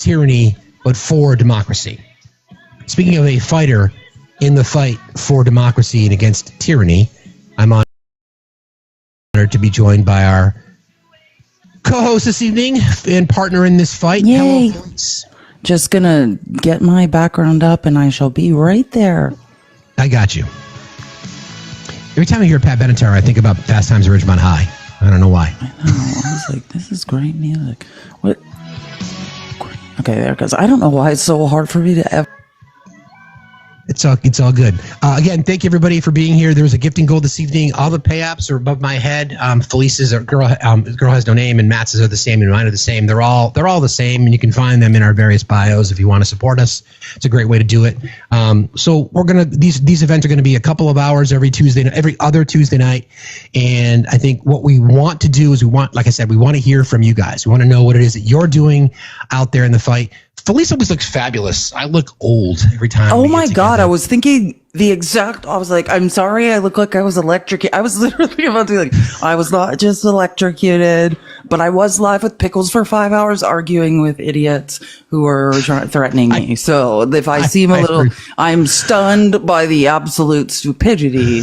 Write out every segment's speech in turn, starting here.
tyranny, but for democracy. Speaking of a fighter in the fight for democracy and against tyranny, I'm honored to be joined by our co-host this evening and partner in this fight. Yay. Hello, Felice. Just gonna get my background up and I shall be right there. I got you. Every time I hear Pat Benatar, I think about Fast Times at Ridgemont High. I don't know why. I know. I was like, this is great music. What? Okay, there it goes. I don't know why it's so hard for me to ever. It's all good. Again, thank you everybody for being here. There was a gifting goal this evening. All the pay apps are above my head. Felice's girl has no name, and Matt's are the same, and mine are the same. They're all the same, and you can find them in our various bios if you want to support us. It's a great way to do it. So we're gonna these events are gonna be a couple of hours every other Tuesday night, and I think what we want to do is like I said, we want to hear from you guys. We want to know what it is that you're doing out there in the fight. Felice always looks fabulous. I look old every time. Oh my God. I was thinking I was like, I'm sorry. I look like I was electrocuted. I was literally about to be like, I was not just electrocuted, but I was live with Pickles for 5 hours arguing with idiots who were threatening me. So if I seem a little, I'm stunned by the absolute stupidity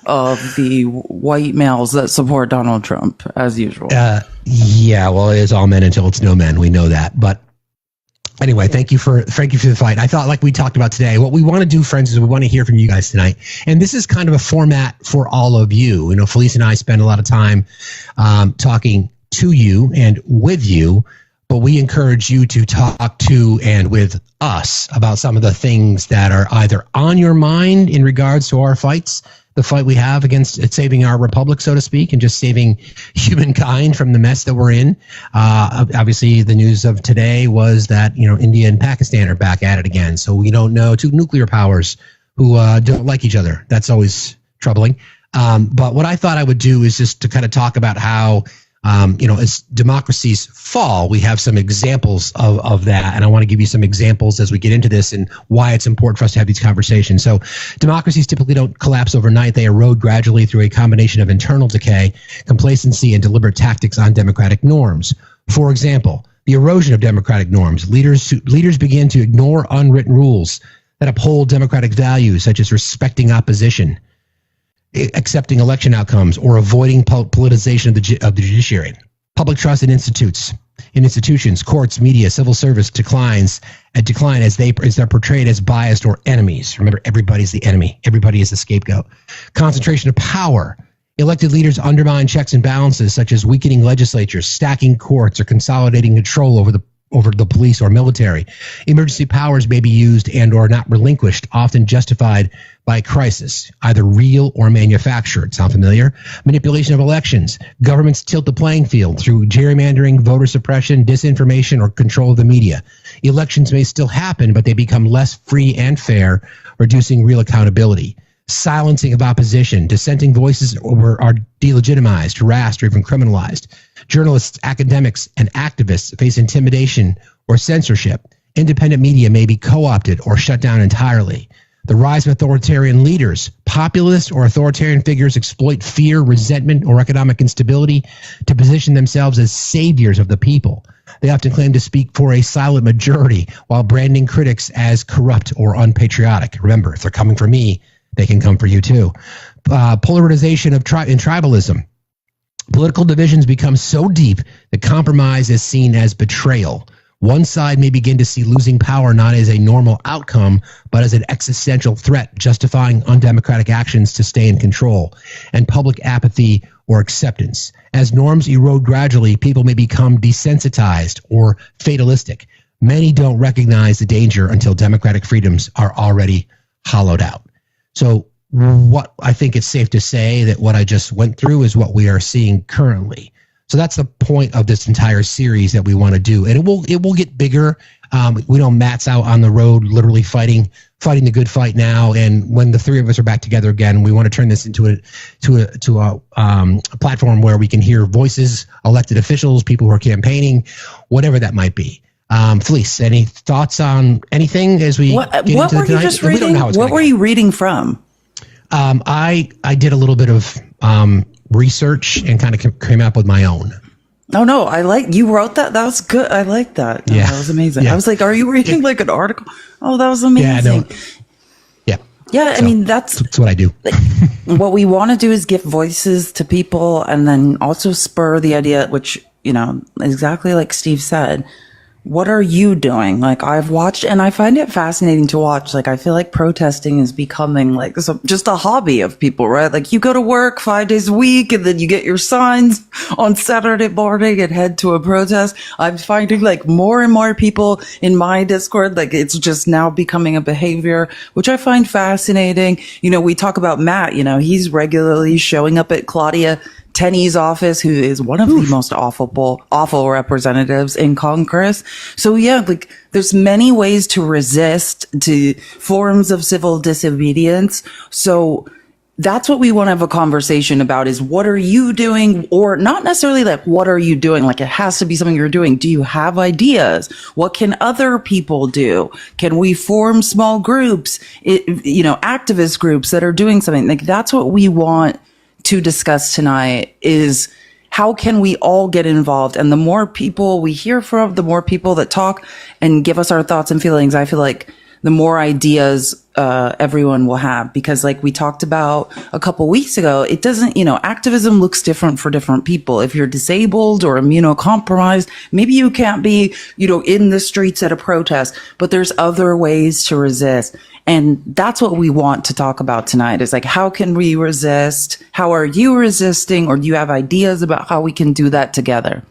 of the white males that support Donald Trump as usual. Yeah, well, it is all men until it's no men. We know that. But anyway, thank you for the fight. I thought, like we talked about today, what we want to do, friends, is we want to hear from you guys tonight. And this is kind of a format for all of you. You know, Felice and I spend a lot of time talking to you and with you, but we encourage you to talk to and with us about some of the things that are either on your mind in regards to our fights, the fight we have against saving our republic, so to speak, and just saving humankind from the mess that we're in. Obviously, the news of today was that, you know, India and Pakistan are back at it again. So we don't know, two nuclear powers who don't like each other. That's always troubling. But what I thought I would do is just to kind of talk about how, you know, as democracies fall, we have some examples of that. And I want to give you some examples as we get into this and why it's important for us to have these conversations. So democracies typically don't collapse overnight. They erode gradually through a combination of internal decay, complacency, and deliberate tactics on democratic norms. For example, the erosion of democratic norms. Leaders begin to ignore unwritten rules that uphold democratic values, such as respecting opposition, accepting election outcomes, or avoiding politicization of the judiciary. Public trust in institutions, courts, media, civil service declines as they're portrayed as biased or enemies. Remember, everybody's the enemy. Everybody is the scapegoat. Concentration of power. Elected leaders undermine checks and balances, such as weakening legislatures, stacking courts, or consolidating control over the police or military. Emergency powers may be used and or not relinquished, often justified by crisis, either real or manufactured. Sound familiar? Manipulation of elections. Governments tilt the playing field through gerrymandering, voter suppression, disinformation, or control of the media. Elections may still happen, but they become less free and fair, reducing real accountability. Silencing of opposition. Dissenting voices are delegitimized, harassed, or even criminalized. Journalists, academics, and activists face intimidation or censorship. Independent media may be co-opted or shut down entirely. The rise of authoritarian leaders. Populist or authoritarian figures exploit fear, resentment, or economic instability to position themselves as saviors of the people. They often claim to speak for a silent majority while branding critics as corrupt or unpatriotic. Remember, if they're coming for me, they can come for you too. Polarization of tribalism. Political divisions become so deep that compromise is seen as betrayal. One side may begin to see losing power not as a normal outcome, but as an existential threat, justifying undemocratic actions to stay in control. And public apathy or acceptance. As norms erode gradually, people may become desensitized or fatalistic. Many don't recognize the danger until democratic freedoms are already hollowed out. So what I think it's safe to say that what I just went through is what we are seeing currently. So that's the point of this entire series that we want to do. And it will get bigger. We know Matt's out on the road, literally fighting the good fight now. And when the three of us are back together again, we want to turn this into a platform where we can hear voices, elected officials, people who are campaigning, whatever that might be. Felice, any thoughts on anything as we what were you just reading? What were you reading from? I did a little bit of research and kind of came up with my own. Oh no, you wrote that. That was good. I like that. No, Yeah. That was amazing. Yeah. I was like, are you reading like an article? Oh, that was amazing. Yeah, no. Yeah. Yeah, I mean, that's what I do. Like, what we want to do is give voices to people and then also spur the idea, which, exactly like Steve said, what are you doing? Like, I've watched, and I find it fascinating to watch. Like, I feel like protesting is becoming like just a hobby of people, right? Like, you go to work 5 days a week and then you get your signs on Saturday morning and head to a protest. I'm finding like more and more people in my Discord, like it's just now becoming a behavior, which I find fascinating. We talk about Matt, he's regularly showing up at Claudia Tenney's office, who is one of the most awful representatives in Congress. So yeah, like there's many ways to resist to forms of civil disobedience. So that's what we want to have a conversation about is what are you doing, or not necessarily like what are you doing? Like it has to be something you're doing. Do you have ideas? What can other people do? Can we form small groups, activist groups that are doing something? Like that's what we want to discuss tonight is how can we all get involved? And the more people we hear from, the more people that talk and give us our thoughts and feelings, I feel like the more ideas everyone will have. Because like we talked about a couple weeks ago, it doesn't, activism looks different for different people. If you're disabled or immunocompromised, maybe you can't be, in the streets at a protest, but there's other ways to resist. And that's what we want to talk about tonight is like, how can we resist? How are you resisting? Or do you have ideas about how we can do that together?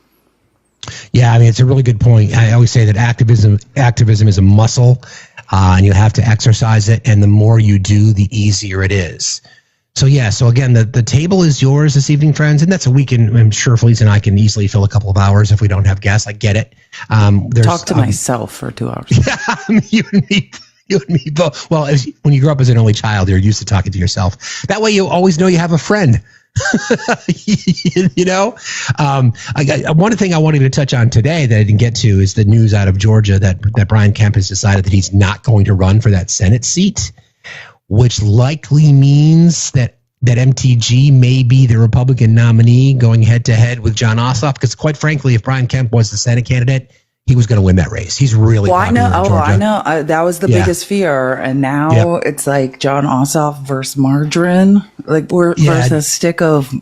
Yeah, I mean, it's a really good point. I always say that activism is a muscle, and you have to exercise it. And the more you do, the easier it is. So yeah, so again, the table is yours this evening, friends. And that's a weekend. I'm sure Felice and I can easily fill a couple of hours if we don't have guests. I get it. Talk to myself for 2 hours. Yeah, you and me. You and me both. Well, when you grow up as an only child, you're used to talking to yourself. That way you always know you have a friend. One thing I wanted to touch on today that I didn't get to is the news out of Georgia that Brian Kemp has decided that he's not going to run for that Senate seat, which likely means that MTG may be the Republican nominee going head to head with John Ossoff. Because quite frankly, if Brian Kemp was the Senate candidate, he was going to win that race. He's really popular in Georgia. I know. That was the biggest fear. And now it's like John Ossoff versus margarine, versus a stick of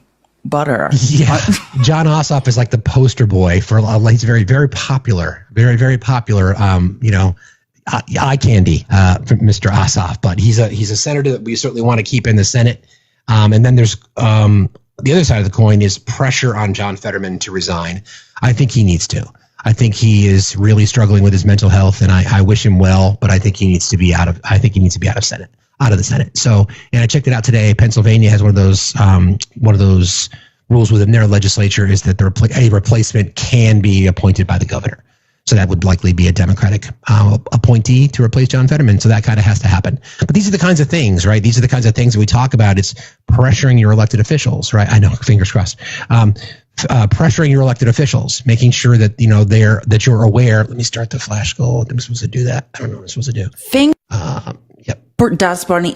butter. Yeah. John Ossoff is like the poster boy for, he's very, very popular, very, very popular, eye candy for Mr. Ossoff. But he's a senator that we certainly want to keep in the Senate. And then there's the other side of the coin is pressure on John Fetterman to resign. I think he needs to. I think he is really struggling with his mental health, and I wish him well. But I think he needs to be out of the Senate. So, and I checked it out today. Pennsylvania has one of those rules within their legislature is that a replacement can be appointed by the governor. So that would likely be a Democratic appointee to replace John Fetterman. So that kind of has to happen. But these are the kinds of things, right? These are the kinds of things that we talk about. It's pressuring your elected officials, right? I know, fingers crossed. Pressuring your elected officials, making sure that that you're aware. Let me start the flash goal. I'm supposed to do that. I don't know what I'm supposed to do. Yep. Das Bunny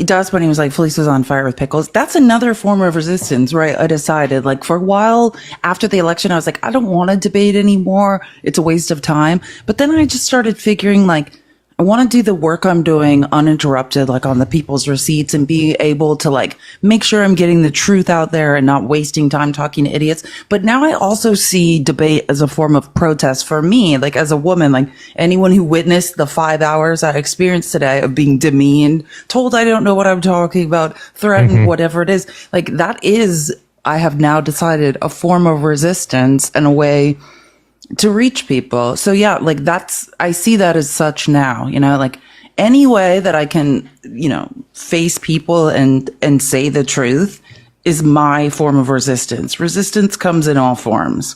was like, Felice was on fire with pickles. That's another form of resistance, right? I decided, like, for a while after the election, I was like, I don't want to debate anymore. It's a waste of time. But then I just started figuring, like, I want to do the work I'm doing uninterrupted, like on the people's receipts, and be able to like make sure I'm getting the truth out there and not wasting time talking to idiots. But now I also see debate as a form of protest for me, like as a woman, like anyone who witnessed the 5 hours I experienced today of being demeaned, told I don't know what I'm talking about, threatened, whatever it is, like that is, I have now decided, a form of resistance and a way to reach people. So yeah, like I see that as such now, like any way that I can, face people and say the truth is my form of resistance. Resistance comes in all forms.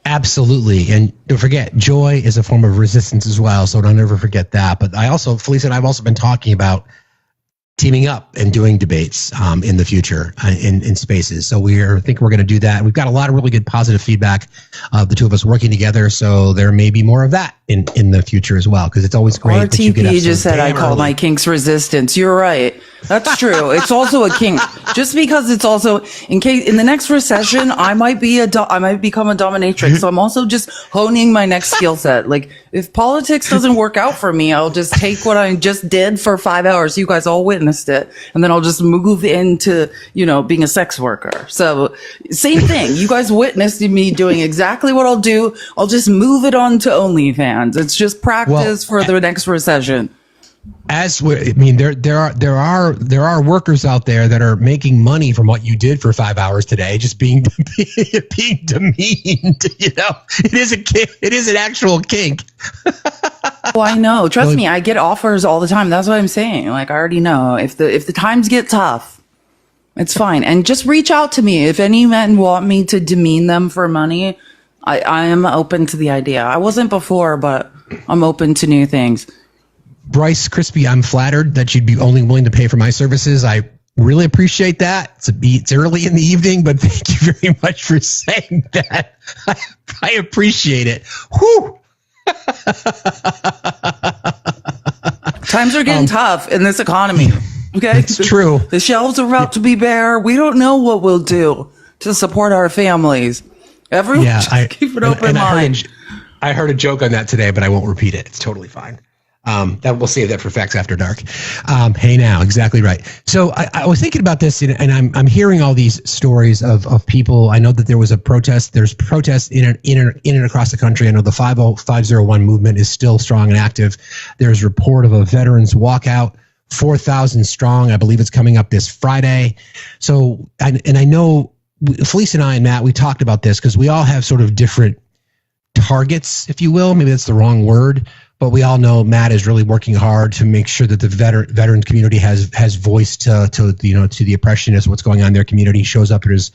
Absolutely. And don't forget, joy is a form of resistance as well. So don't ever forget that. But Felice and I have also been talking about teaming up and doing debates in the future in spaces. So I think we're going to do that. We've got a lot of really good positive feedback of the two of us working together. So there may be more of that in the future as well, because it's always great that you get up RTP just said I call my kinks resistance. You're right. That's true. It's also a kink. Just because it's also in the next recession, I might become a dominatrix. So I'm also just honing my next skill set. Like if politics doesn't work out for me, I'll just take what I just did for 5 hours. You guys all witnessed it. And then I'll just move into, being a sex worker. So same thing. You guys witnessed me doing exactly what I'll do. I'll just move it on to OnlyFans. It's just practice for the next recession. There are workers out there that are making money from what you did for 5 hours today, just being demeaned. It is an actual kink. Well, I know. Trust me, I get offers all the time. That's what I'm saying. Like I already know if the times get tough, it's fine. And just reach out to me if any men want me to demean them for money. I am open to the idea. I wasn't before, but I'm open to new things. Bryce Crispy, I'm flattered that you'd be only willing to pay for my services. I really appreciate that. It's early in the evening, but thank you very much for saying that. I appreciate it. Whew. Times are getting tough in this economy. Okay, it's true. The shelves are about to be bare. We don't know what we'll do to support our families. Everyone, keep an open mind. I heard a joke on that today, but I won't repeat it. It's totally fine. That we'll save that for Facts After Dark. Hey now, exactly right. So I was thinking about this, and I'm hearing all these stories of people. I know that there was a protest. There's protests in and across the country. I know the 501 movement is still strong and active. There's report of a veterans walkout, 4,000 strong. I believe it's coming up this Friday. So, and I know Felice and I and Matt, we talked about this because we all have sort of different targets, if you will. Maybe that's the wrong word. But we all know Matt is really working hard to make sure that the veteran community has voice to the oppression as what's going on in their community. He shows up at his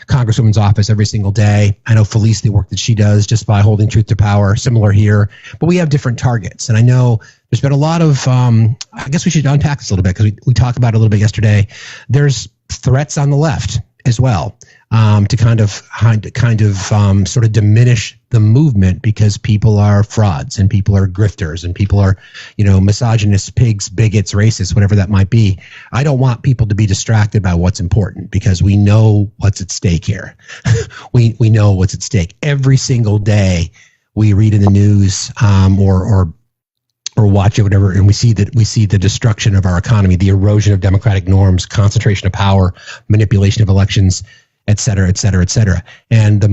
congresswoman's office every single day. I know Felice, the work that she does just by holding truth to power, similar here. But we have different targets. And I know there's been a lot of, I guess we should unpack this a little bit because we talked about it a little bit yesterday. There's threats on the left as well. To kind of sort of diminish the movement because people are frauds and people are grifters and people are, misogynists, pigs, bigots, racists, whatever that might be. I don't want people to be distracted by what's important because we know what's at stake here. we know what's at stake. Every single day we read in the news or watch it, whatever, and we see the destruction of our economy, the erosion of democratic norms, concentration of power, manipulation of elections, et cetera, et cetera, et cetera. And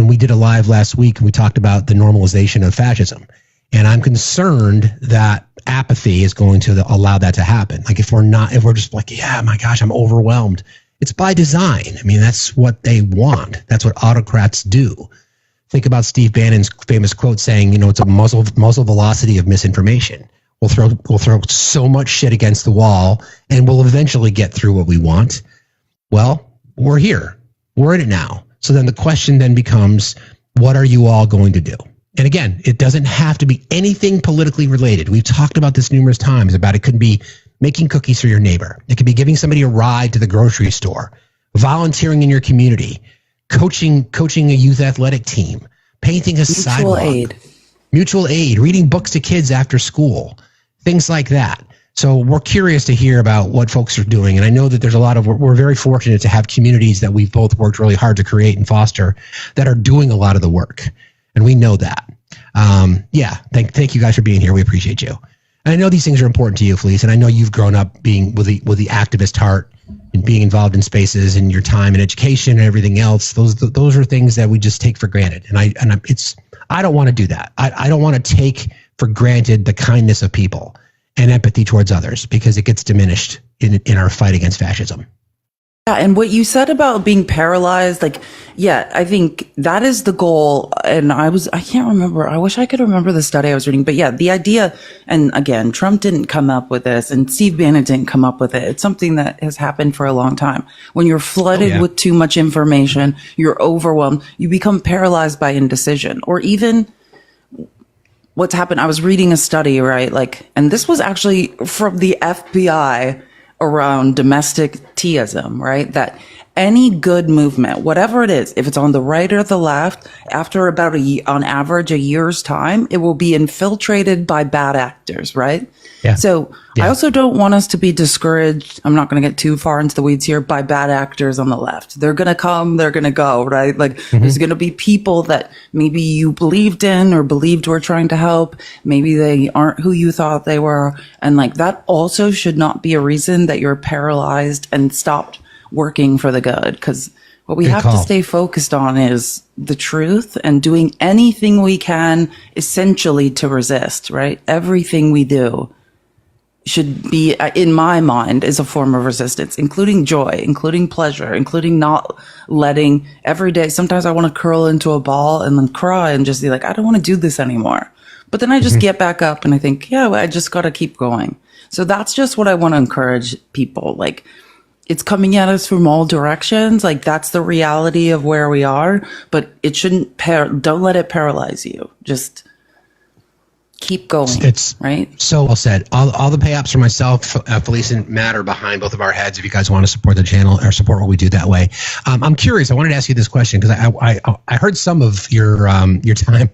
we did a live last week and we talked about the normalization of fascism. And I'm concerned that apathy is going to allow that to happen. Like if we're just like, yeah, my gosh, I'm overwhelmed. It's by design. I mean, that's what they want. That's what autocrats do. Think about Steve Bannon's famous quote saying, it's a muzzle velocity of misinformation. We'll throw so much shit against the wall and we'll eventually get through what we want. Well, we're here. We're in it now. So then the question then becomes, what are you all going to do? And again, it doesn't have to be anything politically related. We've talked about this numerous times about it could be making cookies for your neighbor. It could be giving somebody a ride to the grocery store, volunteering in your community, coaching a youth athletic team, painting a sidewalk, mutual aid, reading books to kids after school, things like that. So we're curious to hear about what folks are doing. And I know that there's we're very fortunate to have communities that we've both worked really hard to create and foster that are doing a lot of the work. And we know that. Thank you guys for being here. We appreciate you. And I know these things are important to you, Felice. And I know you've grown up being with the activist heart and being involved in spaces and your time in education and everything else. Those are things that we just take for granted. And I don't want to do that. I don't want to take for granted the kindness of people and empathy towards others because it gets diminished in our fight against fascism. Yeah, and what you said about being paralyzed, I think that is the goal. And I can't remember. I wish I could remember the study I was reading. But yeah, the idea, and again, Trump didn't come up with this and Steve Bannon didn't come up with it. It's something that has happened for a long time. When you're flooded with too much information, you're overwhelmed, you become paralyzed by indecision or even what's happened. I was reading a study, right? And this was actually from the FBI around domestic teaism, right? That any good movement, whatever it is, if it's on the right or the left, after about on average, a year's time, it will be infiltrated by bad actors, right? Yeah. So I also don't want us to be discouraged. I'm not going to get too far into the weeds here by bad actors on the left. They're going to come, they're going to go, right? Like there's going to be people that maybe you believed in or believed were trying to help. Maybe they aren't who you thought they were. And like that also should not be a reason that you're paralyzed and stopped working for the good. Because what we have to stay focused on is the truth and doing anything we can essentially to resist, right? Everything we do should be, in my mind, is a form of resistance, including joy, including pleasure, including not letting every day. Sometimes I want to curl into a ball and then cry and just be like, I don't want to do this anymore. But then I just get back up and I think, yeah, I just got to keep going. So that's just what I want to encourage people. Like, it's coming at us from all directions. Like, that's the reality of where we are, but it shouldn't, don't let it paralyze you. Just keep going. It's right. So well said. All the pay apps for myself, Felice and Matt are behind both of our heads. If you guys want to support the channel or support what we do that way. I'm curious. I wanted to ask you this question because I heard some of your time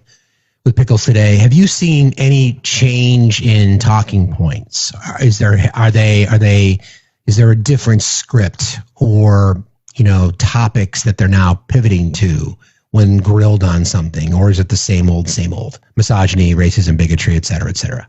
with Pickles today. Have you seen any change in talking points? Is there a different script or, topics that they're now pivoting to when grilled on something, or is it the same old misogyny, racism, bigotry, et cetera, et cetera?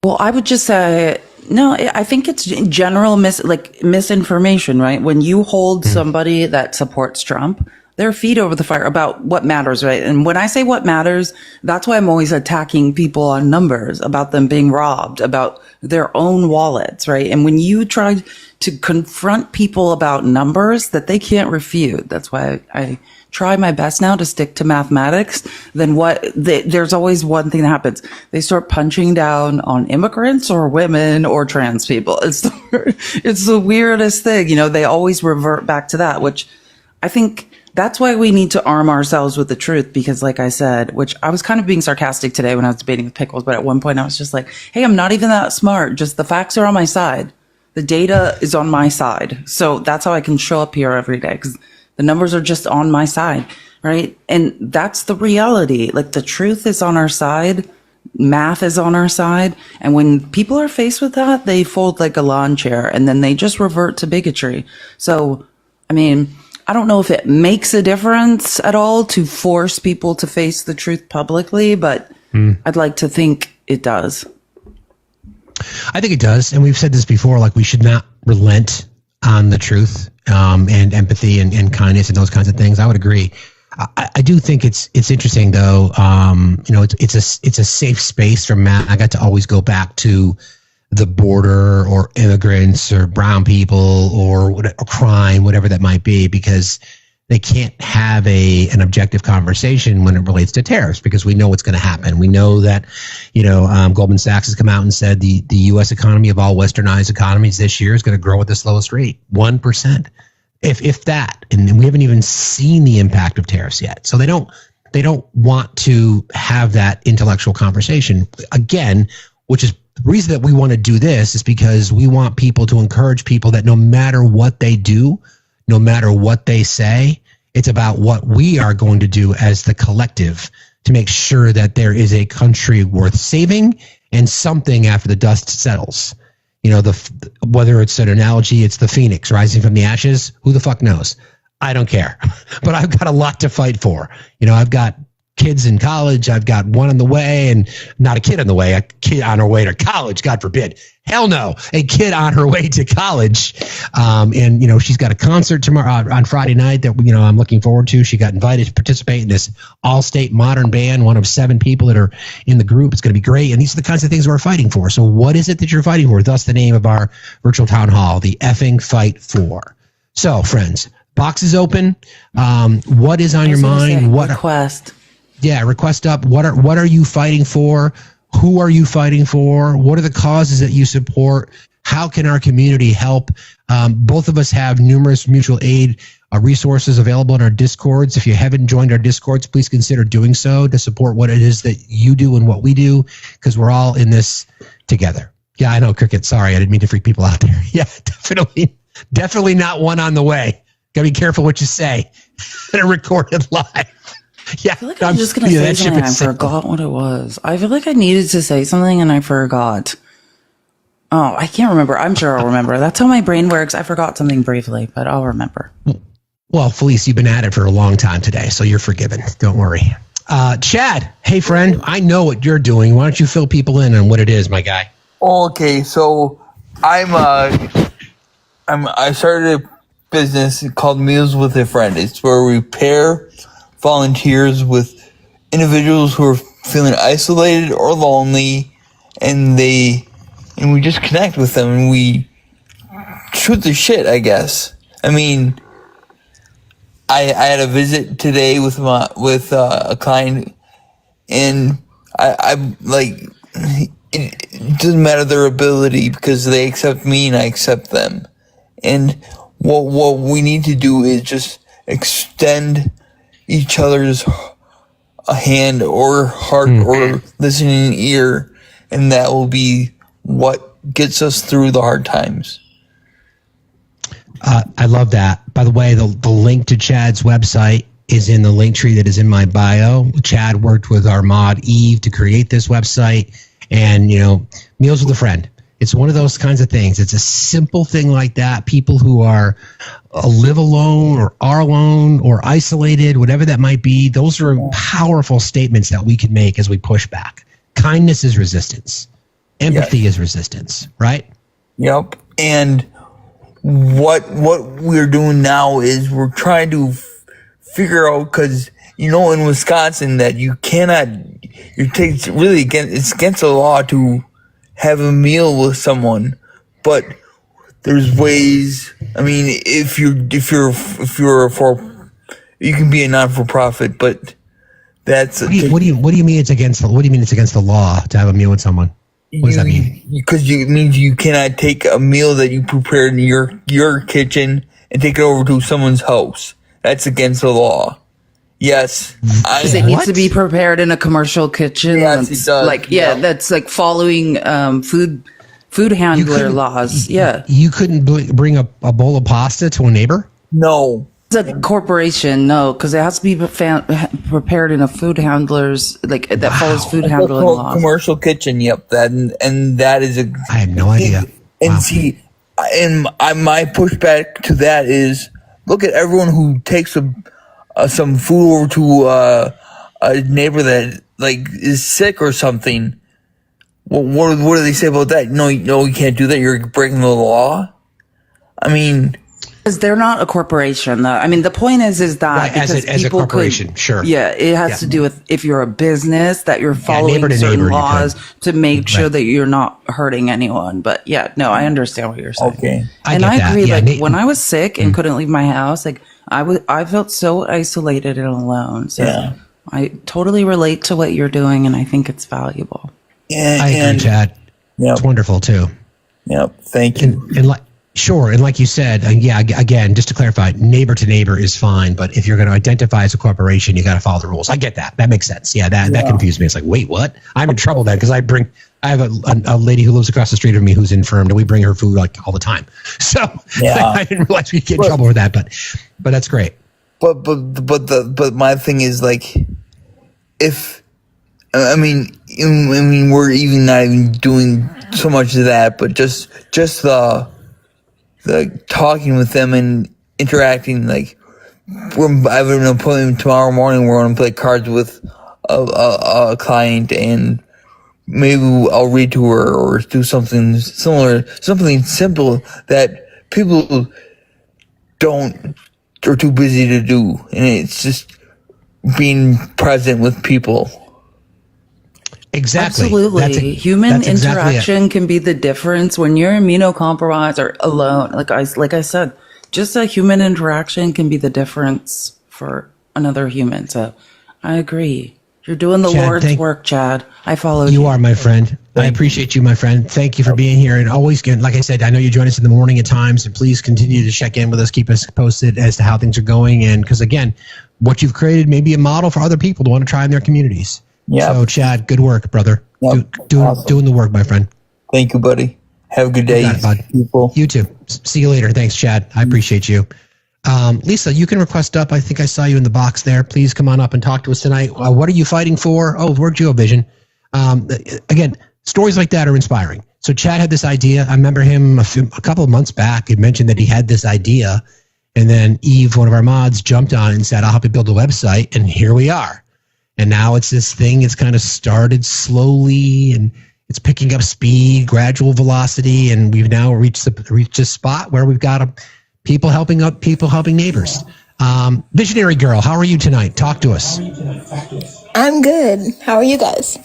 Well, I would just say, no, I think it's general misinformation, right? When you hold somebody that supports Trump, their feet over the fire about what matters, right? And when I say what matters, that's why I'm always attacking people on numbers, about them being robbed, about their own wallets, right? And when you try to confront people about numbers that they can't refute, that's why I try my best now to stick to mathematics. Then there's always one thing that happens. They start punching down on immigrants or women or trans people. It's the weirdest thing. They always revert back to that, which I think that's why we need to arm ourselves with the truth, because like I said, which I was kind of being sarcastic today when I was debating with Pickles, but at one point I was just like, hey, I'm not even that smart. Just the facts are on my side. The data is on my side. So that's how I can show up here every day, because the numbers are just on my side, right? And that's the reality. Like, the truth is on our side. Math is on our side. And when people are faced with that, they fold like a lawn chair and then they just revert to bigotry. So, I mean, I don't know if it makes a difference at all to force people to face the truth publicly, but I'd like to think it does. I think it does. And we've said this before, like, we should not relent on the truth, and empathy and kindness and those kinds of things. I would agree. I do think it's interesting though. It's a safe space for Matt. I got to always go back to the border or immigrants or brown people or crime, whatever that might be, because they can't have an objective conversation when it relates to tariffs, because we know what's going to happen. We know that, Goldman Sachs has come out and said the U.S. economy of all westernized economies this year is going to grow at the slowest rate, 1%, if that. And we haven't even seen the impact of tariffs yet. So they don't want to have that intellectual conversation again, which is the reason that we want to do this, is because we want people to encourage people that no matter what they do, no matter what they say, it's about what we are going to do as the collective to make sure that there is a country worth saving and something after the dust settles. Whether it's an analogy, it's the phoenix rising from the ashes. Who the fuck knows? I don't care. But I've got a lot to fight for. I've got kids in college. I've got one on the way, and not a kid on the way, a kid on her way to college. God forbid. Hell no. A kid on her way to college. And she's got a concert tomorrow on Friday night that, I'm looking forward to. She got invited to participate in this all-state modern band, one of 7 people that are in the group. It's going to be great. And these are the kinds of things we're fighting for. So what is it that you're fighting for? Thus the name of our virtual town hall, the effing fight for. So friends, box is open. What is on your mind? What request? Yeah, request up. What are you fighting for? Who are you fighting for? What are the causes that you support? How can our community help? Both of us have numerous mutual aid resources available in our Discords. If you haven't joined our Discords, please consider doing so to support what it is that you do and what we do, because we're all in this together. Yeah, I know, Cricket. Sorry, I didn't mean to freak people out there. Yeah, definitely. Definitely not one on the way. Gotta be careful what you say. And recorded live. Yeah, I feel like I was just going to say something. I forgot what it was. I feel like I needed to say something and I forgot. Oh, I can't remember. I'm sure I'll remember. That's how my brain works. I forgot something briefly, but I'll remember. Well, Felice, you've been at it for a long time today, so you're forgiven. Don't worry. Chad, hey friend, I know what you're doing. Why don't you fill people in on what it is, my guy? Okay, so I started a business called Meals with a Friend. It's where we pair volunteers with individuals who are feeling isolated or lonely, and we just connect with them and we shoot the shit, I guess. I mean, I had a visit today with a client, and I like, it doesn't matter their ability because they accept me and I accept them. And what we need to do is just extend each other's a hand or heart or listening ear, and that will be what gets us through the hard times. I love that. By the way, the link to Chad's website is in the link tree that is in my bio. Chad worked with our mod Eve to create this website, and Meals with a Friend. It's one of those kinds of things. It's a simple thing like that. People who are live alone or are alone or isolated, whatever that might be, those are powerful statements that we can make as we push back. Kindness is resistance. Empathy is resistance, right? Yep. And what we're doing now is we're trying to figure out, because in Wisconsin that you cannot, it's against the law to have a meal with someone, but there's ways. I mean, if you're you can be a non-for-profit, but that's what do you mean it's against the law to have a meal with someone? What does that mean? Because it means you cannot take a meal that you prepared in your kitchen and take it over to someone's house. That's against the law. Yes. Because it needs to be prepared in a commercial kitchen. Yes, it does. That's like following food handler laws. Yeah. You couldn't bring a bowl of pasta to a neighbor? No. It's a corporation, no, because it has to be prepared in a food handler's, that follows food handling laws. Commercial kitchen, yep. And that is I had no idea. And see, and my pushback to that is, look at everyone who takes some food over to a neighbor that is sick or something. What do they say about that? No, you can't do that. You're breaking the law. I mean, because they're not a corporation, though. I mean, the point is that as a corporation, sure. Yeah, it has to do with if you're a business that you're following certain laws to make sure that you're not hurting anyone. But I understand what you're saying. Okay, I agree. Yeah, when I was sick and couldn't leave my house, I felt so isolated and alone. So I totally relate to what you're doing, and I think it's valuable. I agree, Chad. It's wonderful too. Yep. Thank you. And like you said, again, just to clarify, neighbor to neighbor is fine, but if you're going to identify as a corporation, you got to follow the rules. I get that. That makes sense. Yeah, that confused me. It's like, wait, what? I'm in trouble then because I have a lady who lives across the street from me who's infirmed, and we bring her food all the time. So I didn't realize we'd get in trouble with that, but that's great. But my thing is if. I mean, we're even not even doing so much of that, but just the talking with them and interacting. I have an appointment tomorrow morning. We're going to play cards with a client, and maybe I'll read to her or do something similar, something simple that people are too busy to do, and it's just being present with people. Exactly. Absolutely. Human interaction can be the difference when you're immunocompromised or alone. Like I said, just a human interaction can be the difference for another human. So I agree. You're doing the Lord's work, Chad. I follow you. You are, my friend. I appreciate you, my friend. Thank you for being here. And always, like I said, I know you join us in the morning at times, and please continue to check in with us. Keep us posted as to how things are going. And because, again, what you've created may be a model for other people to want to try in their communities. Yeah. So, Chad, good work, brother. Yep. Doing the work, my friend. Thank you, buddy. Have a good day, got it, bud. people. You too. See you later. Thanks, Chad. I appreciate you. Lisa, you can request up. I think I saw you in the box there. Please come on up and talk to us tonight. What are you fighting for? Oh, where'd you go, Vision? Again, stories like that are inspiring. So Chad had this idea. I remember him a couple of months back. He mentioned that he had this idea. And then Eve, one of our mods, jumped on it and said, I'll help you build a website. And here we are. And now it's this thing. It's kind of started slowly and it's picking up speed, gradual velocity. And we've now reached a spot where we've got people helping neighbors. Visionary Girl, how are you tonight? Talk to us. I'm good. How are you guys?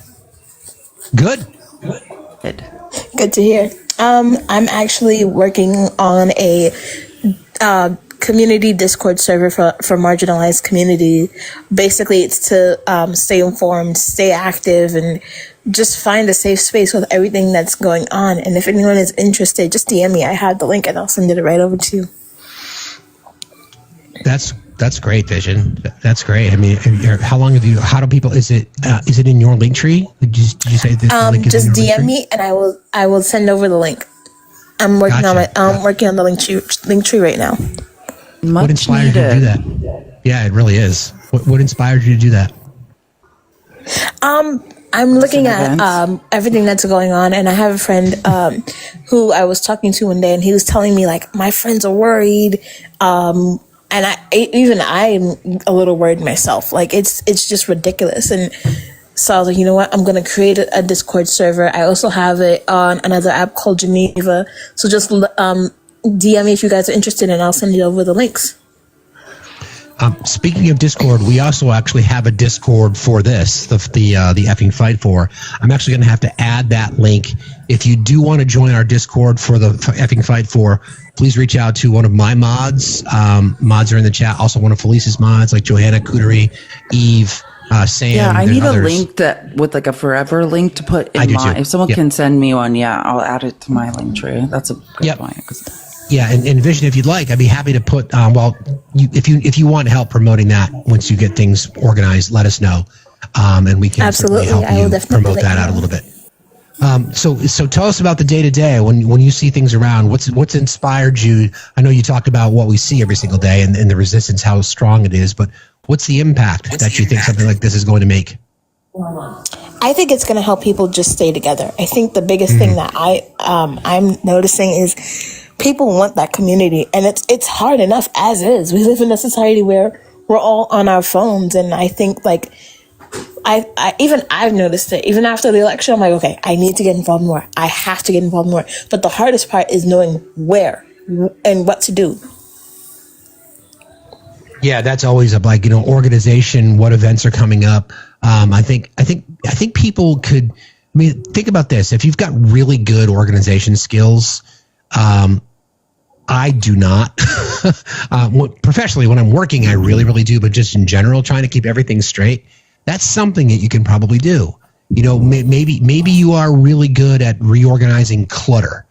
Good. Good to hear. I'm actually working on a community Discord server for marginalized community. Basically, it's to stay informed, stay active, and just find a safe space with everything that's going on. And if anyone is interested, just DM me. I have the link, and I'll send it right over to you. That's great, Vision. That's great. I mean, how long have you? How do people? Is it in your link tree? Did you say this? Link is just in your DM me, and I will send over the link. I'm working working on the link tree right now. What inspired you to do that? Yeah, it really is. What inspired you to do that? I'm looking at everything that's going on, and I have a friend who I was talking to one day, and he was telling me like my friends are worried, and I'm a little worried myself. Like it's just ridiculous, and so I was like, you know what? I'm gonna create a Discord server. I also have it on another app called Geneva. So just DM me if you guys are interested, and I'll send you over the links. Speaking of Discord, we also actually have a Discord for this, the effing fight for. I'm actually going to have to add that link. If you do want to join our Discord for the effing fight for, please reach out to one of my mods. Mods are in the chat. Also one of Felice's mods, like Johanna, Cootery, Eve, Sam. Yeah, I need others. a link that with like a forever link to put in my. If someone can send me one, I'll add it to my link tree. That's a good point. Yeah, and Vision, if you'd like, I'd be happy to put. If you want help promoting that, once you get things organized, let us know, and we can certainly help you promote that out a little bit. So tell us about the day to day when you see things around. What's inspired you? I know you talked about what we see every single day and the resistance, how strong it is, but what's the impact that you think something like this is going to make? I think it's going to help people just stay together. I think the biggest thing that I'm noticing is people want that community, and it's hard enough as is. We live in a society where we're all on our phones, and I think like I've noticed it. Even after the election, I'm like, okay, I need to get involved more. I have to get involved more. But the hardest part is knowing where and what to do. Yeah, that's always organization. What events are coming up? I think people could. I mean, think about this. If you've got really good organization skills. I do not. Professionally, when I'm working, I really, really do. But just in general, trying to keep everything straight, that's something that you can probably do. You know, maybe you are really good at reorganizing clutter.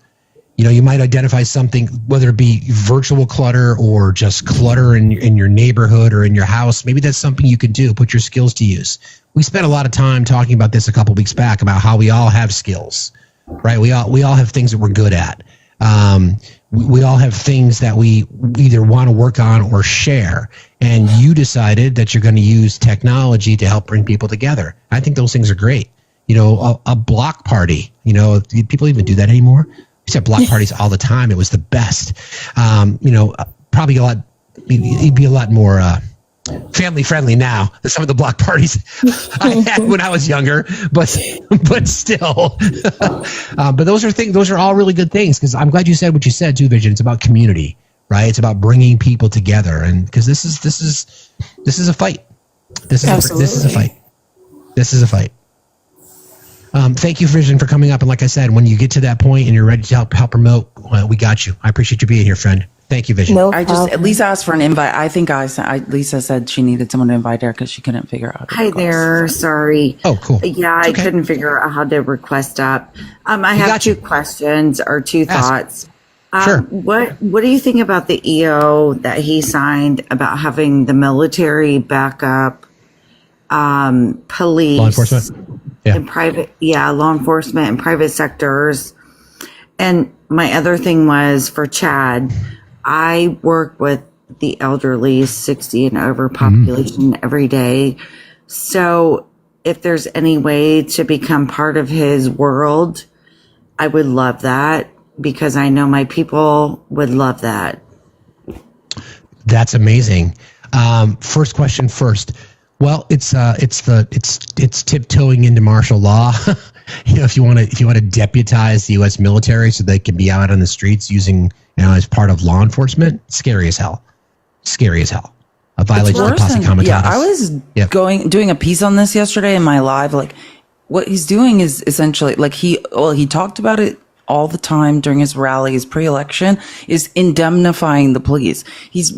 You know, you might identify something, whether it be virtual clutter or just clutter in your neighborhood or in your house. Maybe that's something you can do. Put your skills to use. We spent a lot of time talking about this a couple weeks back about how we all have skills, right? We all have things that we're good at. We all have things that we either want to work on or share. And you decided that you're going to use technology to help bring people together. I think those things are great. You know, a block party, do people even do that anymore? We used to have block parties all the time. It was the best. Probably it'd be a lot more, family friendly now than some of the block parties I had when I was younger, but still. But those are all really good things, because I'm glad you said what you said too, Vision. It's about community, right? It's about bringing people together, and because this is a fight. This is a fight. Thank you, Vision, for coming up. And like I said, when you get to that point and you're ready to help promote, we got you. I appreciate you being here, friend. Thank you, Vision. No Lisa asked for an invite. I think Lisa said she needed someone to invite her because she couldn't figure out. Hi there. Sorry. Oh, cool. Yeah, I couldn't figure out how to request up. I have two questions or two thoughts. Sure. What do you think about the EO that he signed about having the military backup, police, law enforcement, and private, law enforcement and private sectors, And my other thing was for Chad, I work with the elderly, 60 and over population every day. So if there's any way to become part of his world, I would love that, because I know my people would love that. That's amazing. First question first. Well, it's tiptoeing into martial law. If you want to deputize the U.S. military so they can be out on the streets using, as part of law enforcement, scary as hell. Scary as hell. A violation of posse comitatus. Yeah, I was doing a piece on this yesterday in my live. Like, what he's doing is essentially like he talked about it all the time during his rallies pre-election, is indemnifying the police. He's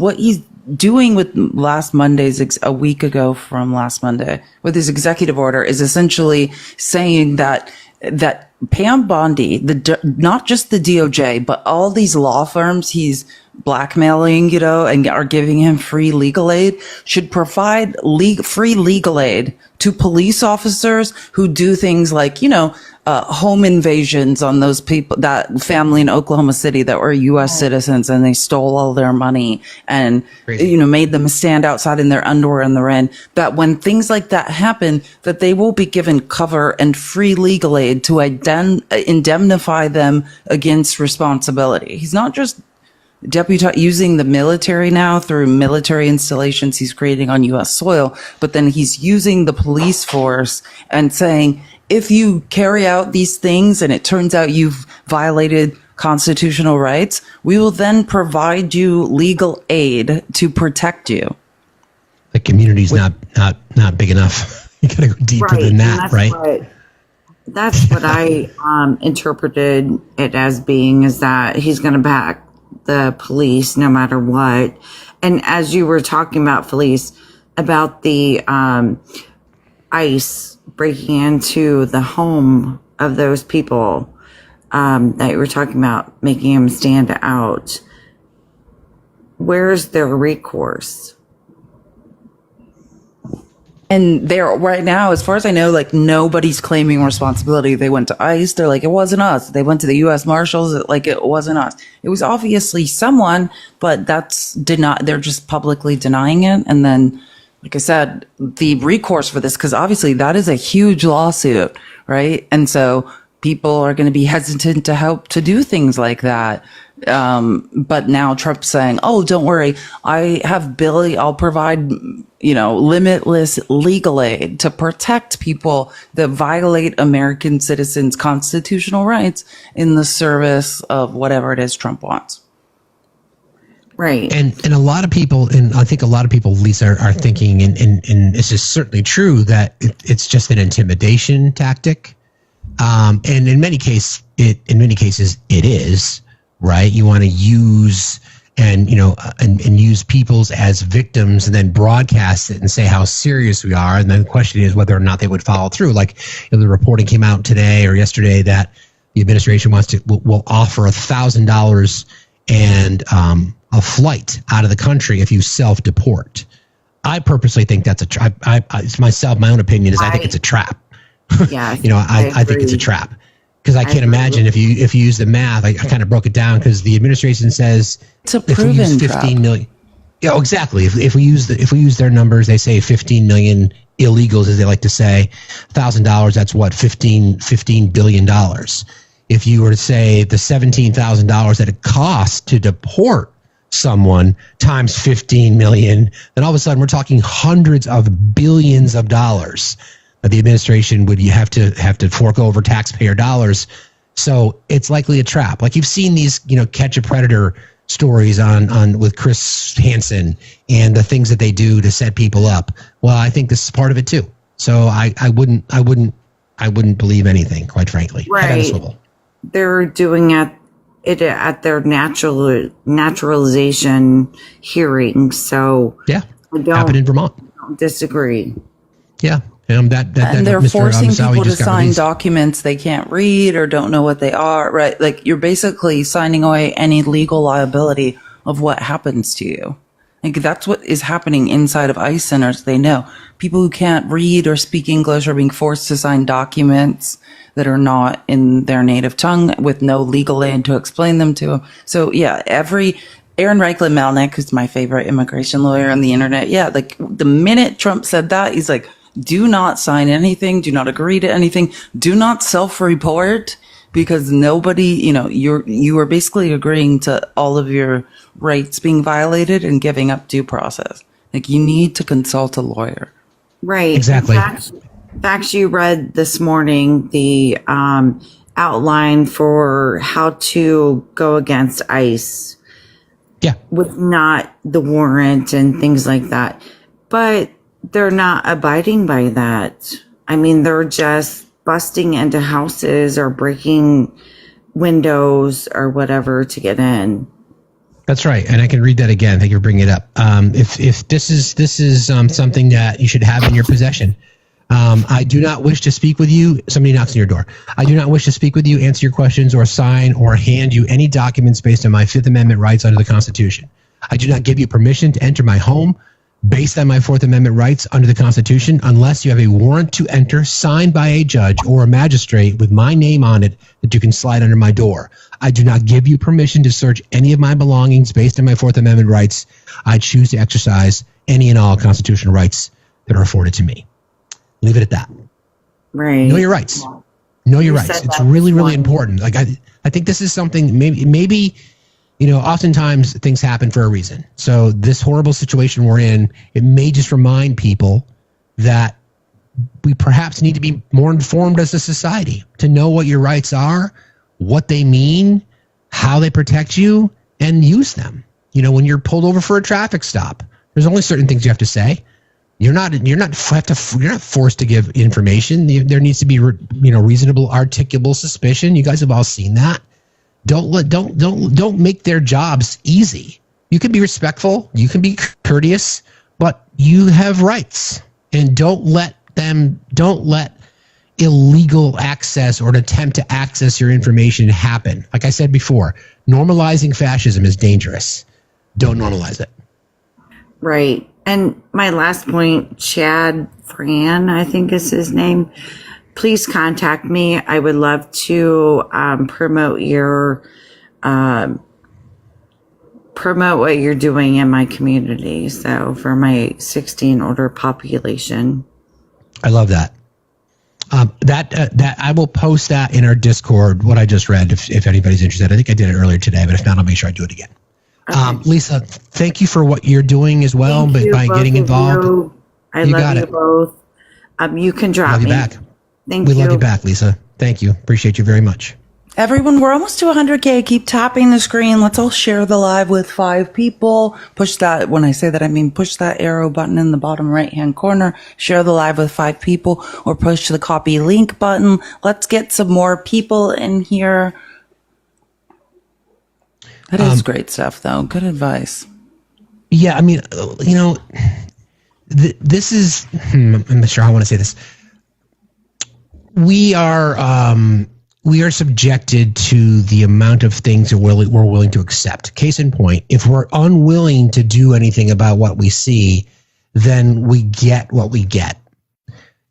doing with last Monday's, a week ago from last Monday, with his executive order, is essentially saying that Pam Bondi, not just the DOJ, but all these law firms he's blackmailing, and are giving him free legal aid, should provide free legal aid to police officers who do things like, home invasions on those people, that family in Oklahoma City that were U.S. citizens, and they stole all their money and, made them stand outside in their underwear in the rain. That when things like that happen, that they will be given cover and free legal aid to indemnify them against responsibility. He's not just using the military now through military installations he's creating on U.S. soil, but then he's using the police force and saying, if you carry out these things and it turns out you've violated constitutional rights, we will then provide you legal aid to protect you. The community's not big enough. You got to go deeper than that, right? That's what I interpreted it as being, is that he's going to back the police no matter what. And as you were talking about, Felice, about the ICE breaking into the home of those people that you were talking about, making them stand out, where's their recourse? And they're right now, as far as I know, like, nobody's claiming responsibility. They went to ICE. They're like, it wasn't us. They went to the U.S. Marshals. Like, it wasn't us. It was obviously someone, but they're just publicly denying it. And then, like I said, the recourse for this, because obviously that is a huge lawsuit, right? And so people are going to be hesitant to help to do things like that. But now Trump's saying, oh, don't worry. I'll provide, limitless legal aid to protect people that violate American citizens' constitutional rights in the service of whatever it is Trump wants. Right. And a lot of people, and I think a lot of people, Lisa, are thinking, and this is certainly true, that it's just an intimidation tactic. And in many cases, it is, right? You want to use and use peoples as victims and then broadcast it and say how serious we are. And then the question is whether or not they would follow through. Like, the reporting came out today or yesterday that the administration will offer $1,000 and a flight out of the country if you self-deport. I purposely think that's it's my own opinion is I think it's a trap. Yeah. I think it's a trap, because I can't imagine if you use the math. I kind of broke it down, because the administration says it's a proven trap. 15 million. Yeah, exactly. If we use their numbers, they say 15 million illegals, as they like to say. $1,000, that's what, $15 billion. If you were to say the $17,000 that it costs to deport someone times 15 million, then all of a sudden we're talking hundreds of billions of dollars that the administration would have to fork over taxpayer dollars. So it's likely a trap. Like, you've seen these, catch a predator stories on with Chris Hansen and the things that they do to set people up. Well, I think this is part of it too. So I wouldn't believe anything, quite frankly. Right. They're doing it at their naturalization hearing. So yeah, happened in Vermont. I don't disagree. Yeah. And they're forcing people to sign documents they can't read or don't know what they are, right? Like, you're basically signing away any legal liability of what happens to you. Like, that's what is happening inside of ICE centers. They know people who can't read or speak English are being forced to sign documents that are not in their native tongue with no legal aid to explain them to them. So yeah, Aaron Reichlin Melnick, who's my favorite immigration lawyer on the internet. Yeah. Like, the minute Trump said that, he's like, do not sign anything. Do not agree to anything. Do not self-report, because nobody, you are basically agreeing to all of your rights being violated and giving up due process. Like, you need to consult a lawyer. Right. Exactly. Facts you read this morning, the outline for how to go against ICE. Yeah. With not the warrant and things like that. But they're not abiding by that. I mean, they're just busting into houses or breaking windows or whatever to get in. That's right, and I can read that again. Thank you for bringing it up. If this is something that you should have in your possession, I do not wish to speak with you. Somebody knocks on your door. I do not wish to speak with you, answer your questions, or sign or hand you any documents based on my Fifth Amendment rights under the Constitution. I do not give you permission to enter my home based on my Fourth Amendment rights under the Constitution unless you have a warrant to enter signed by a judge or a magistrate with my name on it that you can slide under my door. I do not give you permission to search any of my belongings based on my Fourth Amendment rights. I choose to exercise any and all constitutional rights that are afforded to me. Leave it at that. Right. Know your rights. Know your rights. It's really, really important. Like, I think this is something maybe, oftentimes things happen for a reason. So this horrible situation we're in, it may just remind people that we perhaps need to be more informed as a society to know what your rights are, what they mean, how they protect you, and use them. When you're pulled over for a traffic stop, there's only certain things you have to say. You're not forced to give information. There needs to be reasonable, articulable suspicion. You guys have all seen that. Don't make their jobs easy. You can be respectful, you can be courteous, but you have rights, and don't let illegal access or an attempt to access your information happen. Like I said before, normalizing fascism is dangerous. Don't normalize it. Right. And my last point, Chad Fran, I think is his name. Please contact me. I would love to promote what you're doing in my community. So for my 16 older population. I love that. That I will post that in our Discord, what I just read, if anybody's interested. I think I did it earlier today, but if not, I'll make sure I do it again. Okay. Lisa, thank you for what you're doing as well, by getting involved. I love you both. You can drop me. Love you back. We love you back, Lisa. Thank you. Appreciate you very much. Everyone, we're almost to 100K. Keep tapping the screen. Let's all share the live with 5 people. Push that. When I say that, I mean push that arrow button in the bottom right-hand corner. Share the live with 5 people, or push the copy link button. Let's get some more people in here. That is great stuff, though. Good advice. Yeah, I mean, this is. I'm not sure how I want to say this. We are subjected to the amount of things that we're willing to accept. Case in point, if we're unwilling to do anything about what we see, then we get what we get.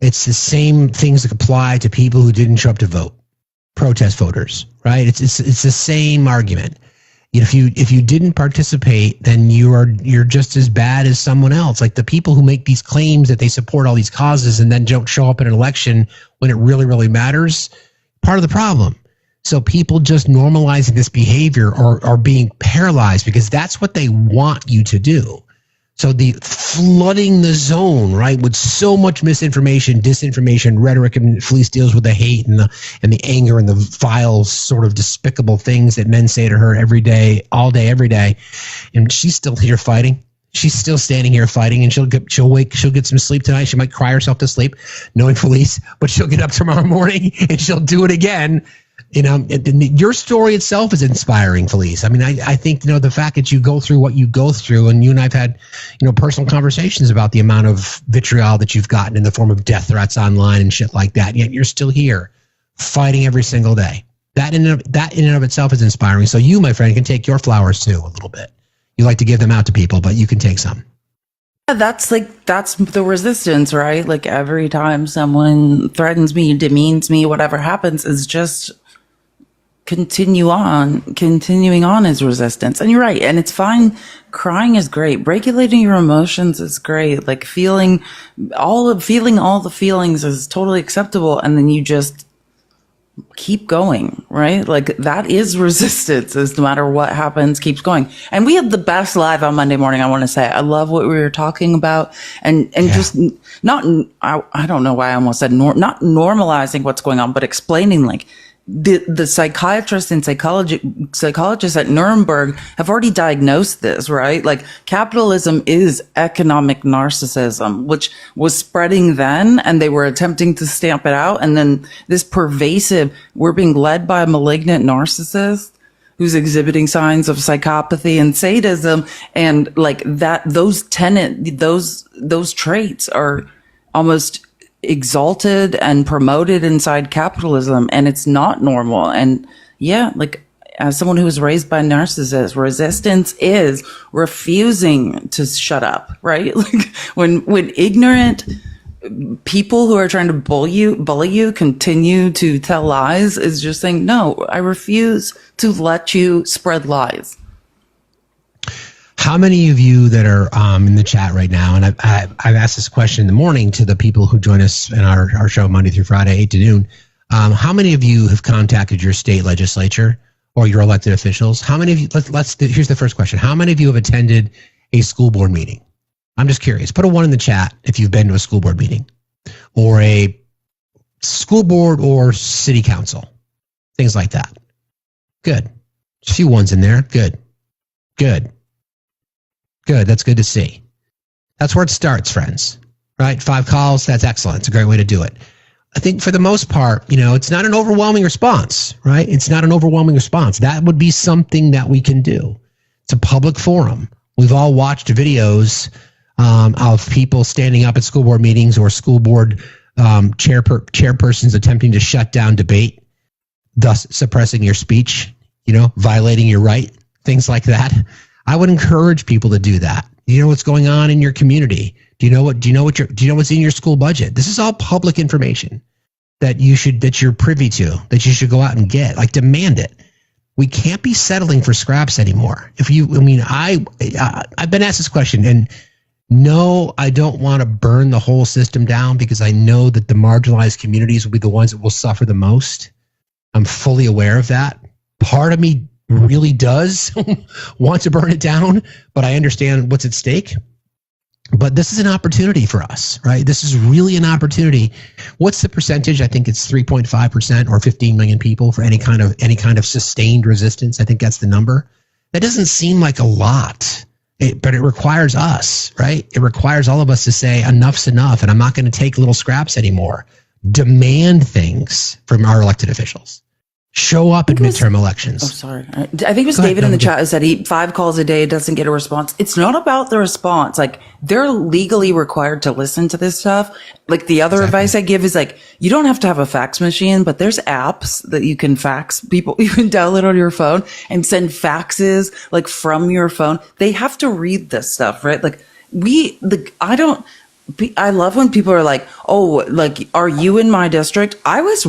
It's the same things that apply to people who didn't show up to vote, protest voters, right? It's the same argument. If you didn't participate, then you're just as bad as someone else. Like the people who make these claims that they support all these causes and then don't show up in an election when it really, really matters, part of the problem. So people just normalizing this behavior are being paralyzed because that's what they want you to do. So the flooding the zone, right, with so much misinformation, disinformation, rhetoric, and Felice deals with the hate and the anger and the vile sort of despicable things that men say to her every day, all day, every day, and she's still here fighting. She's still standing here fighting, and she'll get some sleep tonight. She might cry herself to sleep, knowing Felice, but she'll get up tomorrow morning and she'll do it again. Your story itself is inspiring, Felice. I mean, I think, the fact that you go through what you go through, and you and I've had, personal conversations about the amount of vitriol that you've gotten in the form of death threats online and shit like that. And yet you're still here fighting every single day. That in and of itself is inspiring. So you, my friend, can take your flowers too a little bit. You like to give them out to people, but you can take some. That's the resistance, right? Like every time someone threatens me, demeans me, whatever happens is just continuing on is resistance. And you're right. And it's fine. Crying is great. Regulating your emotions is great. Like feeling all the feelings is totally acceptable. And then you just keep going, right? Like that is resistance, is no matter what happens, keeps going. And we had the best live on Monday morning. I want to say, I love what we were talking about and just not, I don't know why I almost said not normalizing what's going on, but explaining like, the psychiatrists and psychologists at Nuremberg have already diagnosed this, right? Like capitalism is economic narcissism, which was spreading then, and they were attempting to stamp it out. And then this pervasive, we're being led by a malignant narcissist who's exhibiting signs of psychopathy and sadism. And like that, those traits are almost exalted and promoted inside capitalism, and it's not normal. And yeah, like as someone who was raised by narcissists, resistance is refusing to shut up, right? Like when ignorant people who are trying to bully you continue to tell lies, is just saying, no, I refuse to let you spread lies. How many of you that are in the chat right now, and I've asked this question in the morning to the people who join us in our show Monday through Friday, 8 to noon, how many of you have contacted your state legislature or your elected officials? How many of you, here's the first question. How many of you have attended a school board meeting? I'm just curious. Put a 1 in the chat if you've been to a school board meeting or a school board or city council, things like that. Good. A few 1s in there. Good. That's good to see. That's where it starts, friends, right? 5 calls. That's excellent. It's a great way to do it. I think for the most part, it's not an overwhelming response, right? It's not an overwhelming response. That would be something that we can do. It's a public forum. We've all watched videos of people standing up at school board meetings or school board chairpersons attempting to shut down debate, thus suppressing your speech, violating your right, things like that. I would encourage people to do that. You know what's going on in your community? Do you know what's in your school budget? This is all public information that you're privy to, that you should go out and get. Like, demand it. We can't be settling for scraps anymore. I've been asked this question, and no, I don't want to burn the whole system down because I know that the marginalized communities will be the ones that will suffer the most. I'm fully aware of that. Part of me really does want to burn it down, but I understand what's at stake. But this is an opportunity for us, right? This is really an opportunity. What's the percentage? I think it's 3.5% or 15 million people for any kind of sustained resistance. I think that's the number. That doesn't seem like a lot, but it requires us, right? It requires all of us to say enough's enough, and I'm not going to take little scraps anymore. Demand things from our elected officials. Show up at midterm elections. Oh, sorry. I think it was David in the chat who said 5 calls a day, doesn't get a response. It's not about the response. Like, they're legally required to listen to this stuff. Like, the other advice I give is like, you don't have to have a fax machine, but there's apps that you can fax people. You can download on your phone and send faxes like from your phone. They have to read this stuff, right? Like, I love when people are like, "Oh, like, are you in my district?" I was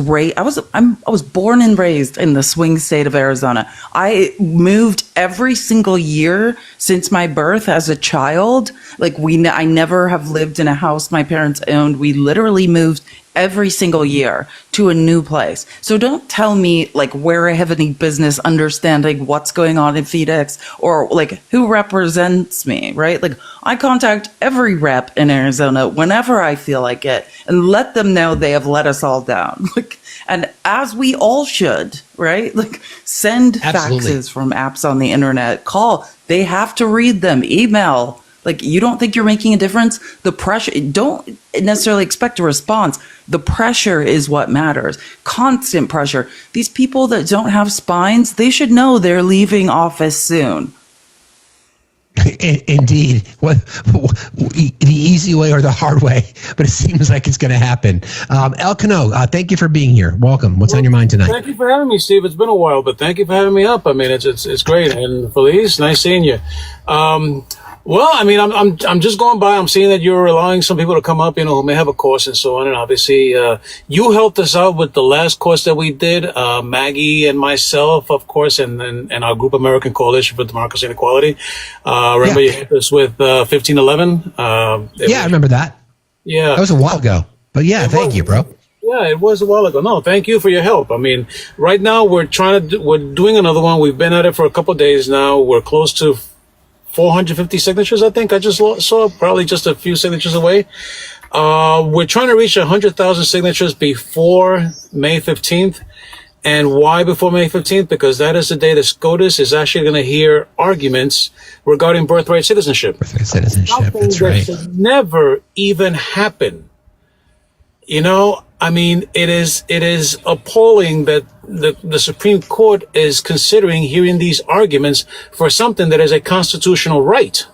born and raised in the swing state of Arizona. I moved every single year since my birth as a child. Like, I never have lived in a house my parents owned. We literally moved every single year to a new place. So don't tell me like where I have any business understanding what's going on in Phoenix or like who represents me, right? Like, I contact every rep in Arizona whenever I feel like it and let them know they have let us all down. Like, and as we all should, right? Like, send faxes from apps on the internet, call. They have to read them, email. Like, you don't think you're making a difference? The pressure, don't necessarily expect a response. The pressure is what matters. Constant pressure. These people that don't have spines, they should know they're leaving office soon. Indeed. The easy way or the hard way, but it seems like it's going to happen. El Cano, thank you for being here. Welcome. What's on your mind tonight? Thank you for having me, Steve. It's been a while, but thank you for having me up. I mean, it's great. And Felice, nice seeing you. Well, I mean, I'm just going by. I'm seeing that you're allowing some people to come up, who may have a course and so on. And obviously, you helped us out with the last course that we did, Maggie and myself, of course, and our group American Coalition for Democracy and Equality. Remember you helped us with 1511? I remember that. Yeah. That was a while ago. But yeah, thank you, bro. Yeah, it was a while ago. No, thank you for your help. I mean, right now we're doing another one. We've been at it for a couple of days now. We're close to 450 signatures, I think. I just saw probably just a few signatures away. We're trying to reach 100,000 signatures before May 15th. And why before May 15th? Because that is the day that SCOTUS is actually going to hear arguments regarding birthright citizenship. Birthright citizenship, Something that's right. that should never even happen. I mean, it is appalling that the Supreme Court is considering hearing these arguments for something that is a constitutional right.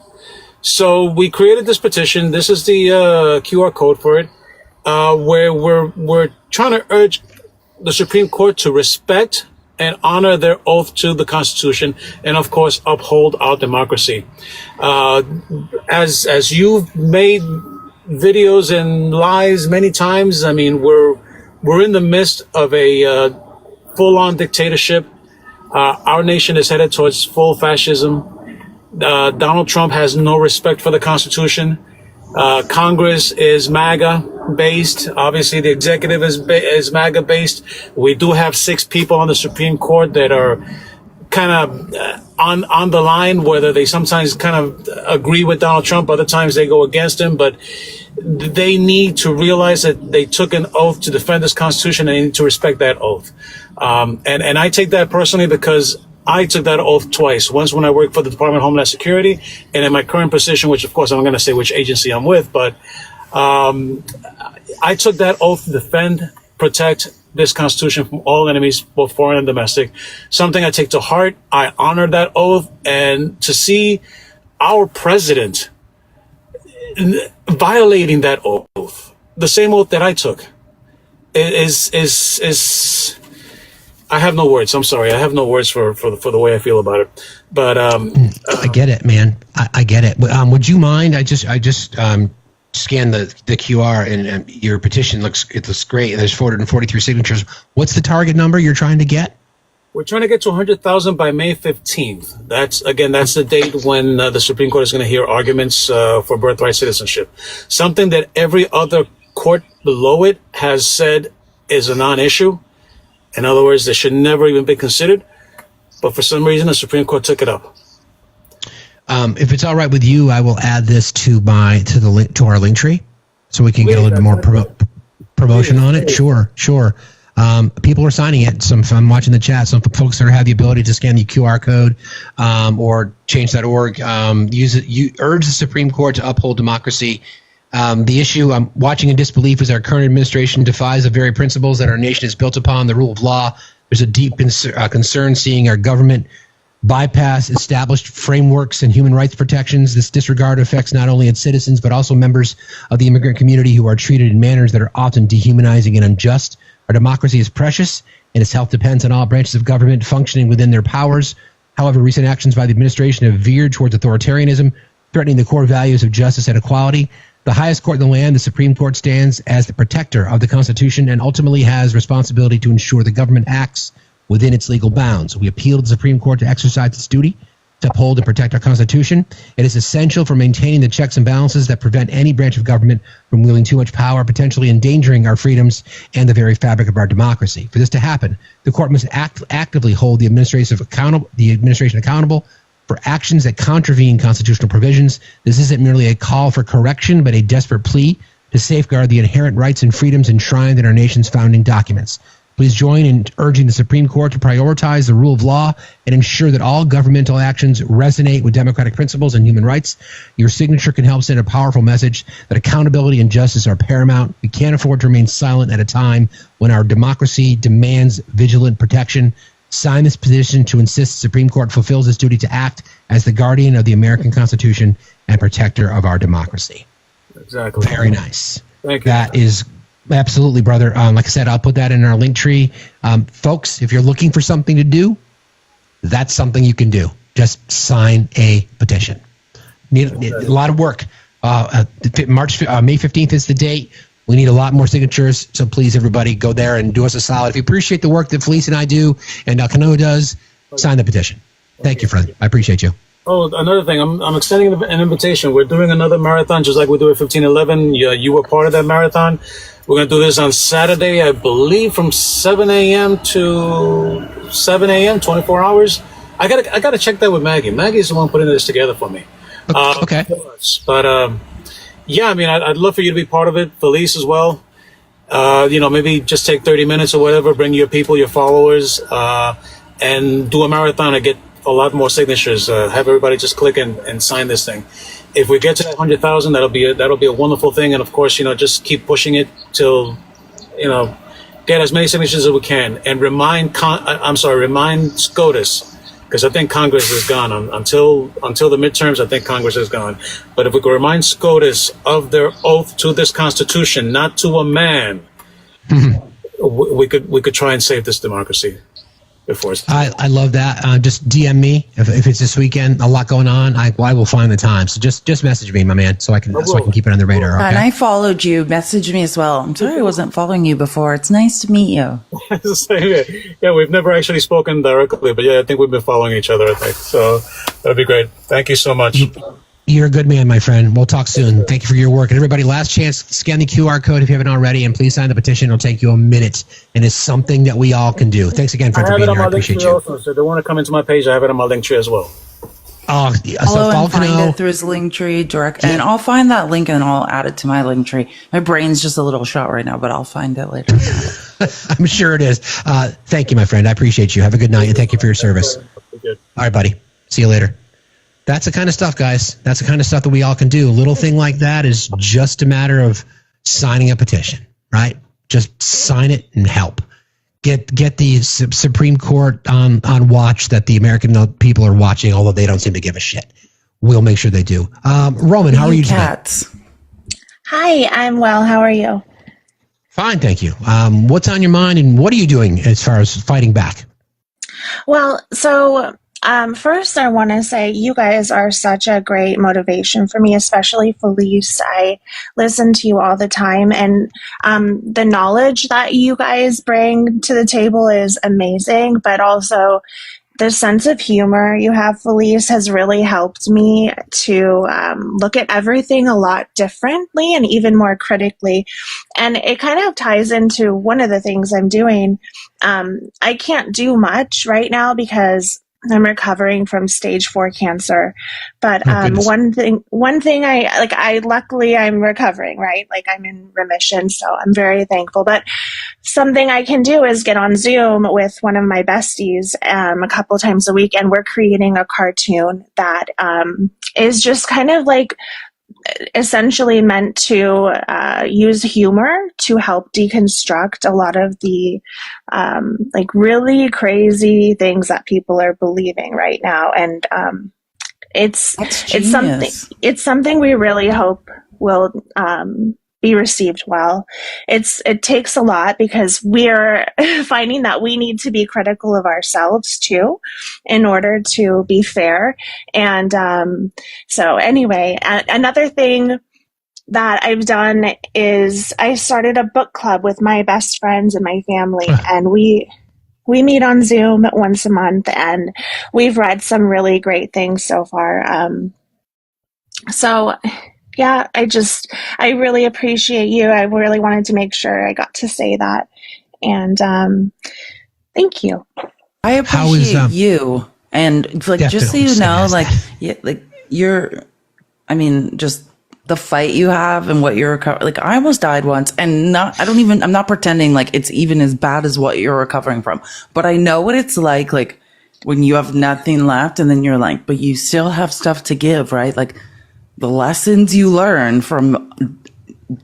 So we created this petition. This is the QR code for it, where we're trying to urge the Supreme Court to respect and honor their oath to the Constitution, and of course uphold our democracy. As you've made videos and lives many times, I mean, we're in the midst of a full-on dictatorship. Our nation is headed towards full fascism. Donald Trump has no respect for the Constitution. Congress is MAGA-based. Obviously, the executive is MAGA-based. We do have 6 people on the Supreme Court that are kind of on the line, whether they sometimes kind of agree with Donald Trump, other times they go against him, but they need to realize that they took an oath to defend this Constitution and they need to respect that oath. And I take that personally because I took that oath twice. Once when I worked for the Department of Homeland Security, and in my current position, which of course I'm going to say which agency I'm with, but I took that oath to defend, protect this Constitution from all enemies, both foreign and domestic. Something I take to heart. I honor that oath, and to see our president violating that oath, the same oath that I took, is I have no words. I'm sorry. I have no words for the way I feel about it. But I get it, man. I get it. Would you mind? I just scanned the QR, and your petition looks great. There's 443 signatures. What's the target number you're trying to get? We're trying to get to 100,000 by May 15th. That's the date when the Supreme Court is going to hear arguments for birthright citizenship. Something that every other court below it has said is a non-issue. In other words, they should never even be considered. But for some reason, the Supreme Court took it up. If it's all right with you, I will add this to our link tree, so we can get a little bit more promotion on it. Sure. People are signing it. I'm watching the chat. Some folks that have the ability to scan the QR code or change.org. Use it. You urge the Supreme Court to uphold democracy. The issue I'm watching in disbelief is our current administration defies the very principles that our nation is built upon, the rule of law. There's a deep concern seeing our government bypass established frameworks and human rights protections. This disregard affects not only its citizens, but also members of the immigrant community who are treated in manners that are often dehumanizing and unjust. Our democracy is precious, and its health depends on all branches of government functioning within their powers. However, recent actions by the administration have veered towards authoritarianism, threatening the core values of justice and equality. The highest court in the land, the Supreme Court, stands as the protector of the Constitution and ultimately has responsibility to ensure the government acts within its legal bounds. We appeal to the Supreme Court to exercise its duty to uphold and protect our Constitution. It is essential for maintaining the checks and balances that prevent any branch of government from wielding too much power, potentially endangering our freedoms and the very fabric of our democracy. For this to happen, the court must actively hold the administration accountable for actions that contravene constitutional provisions. This isn't merely a call for correction, but a desperate plea to safeguard the inherent rights and freedoms enshrined in our nation's founding documents. Please join in urging the Supreme Court to prioritize the rule of law and ensure that all governmental actions resonate with democratic principles and human rights. Your signature can help send a powerful message that accountability and justice are paramount. We can't afford to remain silent at a time when our democracy demands vigilant protection. Sign this petition to insist the Supreme Court fulfills its duty to act as the guardian of the American Constitution and protector of our democracy. Exactly. Very nice. Thank you. That is absolutely, brother. Like I said, I'll put that in our link tree. Folks, if you're looking for something to do, that's something you can do. Just sign a petition. Need a lot of work. May 15th is the date. We need a lot more signatures, so please, everybody, go there and do us a solid. If you appreciate the work that Felice and I do and Kano does, sign the petition. Thank you, friend. I appreciate you. Oh, another thing, I'm extending an invitation. We're doing another marathon, just like we do at 1511. You were part of that marathon. We're going to do this on Saturday, I believe, from 7 a.m. to 7 a.m., 24 hours. I gotta check that with Maggie. Maggie's the one putting this together for me. Okay. But yeah, I mean, I'd love for you to be part of it. Felice as well. Maybe just take 30 minutes or whatever. Bring your people, your followers, and do a marathon and get a lot more signatures. Have everybody just click and sign this thing. If we get to that 100,000, that'll be a wonderful thing. And of course, just keep pushing it till, get as many signatures as we can. And remind SCOTUS. Because I think Congress is gone until the midterms. I think Congress is gone. But if we could remind SCOTUS of their oath to this Constitution, not to a man, we could try and save this democracy before it's. I love that. Just DM me if it's this weekend. A lot going on. I will find the time. So just message me, my man, so I can keep it on the radar. Okay? And I followed you. Message me as well. I'm sorry I wasn't following you before. It's nice to meet you. Yeah, we've never actually spoken directly, but yeah, I think we've been following each other. I think so. That'd be great. Thank you so much. You're a good man, my friend. We'll talk soon. Thank you for your work. And everybody, last chance, scan the QR code if you haven't already, and please sign the petition. It'll take you a minute, and it's something that we all can do. Thanks again, friend, for being here. I appreciate you. Also, so if they want to come into my page, I have it on my link tree as well. Oh, Follow and find it through his link tree direct, and I'll find that link and I'll add it to my link tree. My brain's just a little shot right now, but I'll find it later. I'm sure it is. Thank you, my friend. I appreciate you. Have a good night, and thank you for your service. All right, buddy. See you later. That's the kind of stuff, guys. That's the kind of stuff that we all can do. A little thing like that is just a matter of signing a petition, right? Just sign it and help. Get the Supreme Court on watch that the American people are watching, although they don't seem to give a shit. We'll make sure they do. Roman, how are you today? Hi, I'm well. How are you? Fine, thank you. What's on your mind, and what are you doing as far as fighting back? Well, so first, I want to say you guys are such a great motivation for me, especially Felice. I listen to you all the time, and the knowledge that you guys bring to the table is amazing, but also the sense of humor you have, Felice, has really helped me to look at everything a lot differently and even more critically. And it kind of ties into one of the things I'm doing. I can't do much right now because I'm recovering from stage 4 cancer. But one thing luckily I'm recovering, right? Like I'm in remission, so I'm very thankful. But something I can do is get on Zoom with one of my besties a couple times a week, and we're creating a cartoon that is just kind of like essentially meant to use humor to help deconstruct a lot of the like really crazy things that people are believing right now, and it's something we really hope will be received well. It takes a lot because we're finding that we need to be critical of ourselves too in order to be fair. And so anyway, another thing that I've done is I started a book club with my best friends and my family, and we meet on Zoom once a month, and we've read some really great things so far. So yeah, I really appreciate you. I really wanted to make sure I got to say that. And thank you. I appreciate you. And like, just so you know, just the fight you have and what you're like, I almost died once, and I'm not pretending like it's even as bad as what you're recovering from, but I know what it's like when you have nothing left and then you're like, but you still have stuff to give, right? Like, the lessons you learn from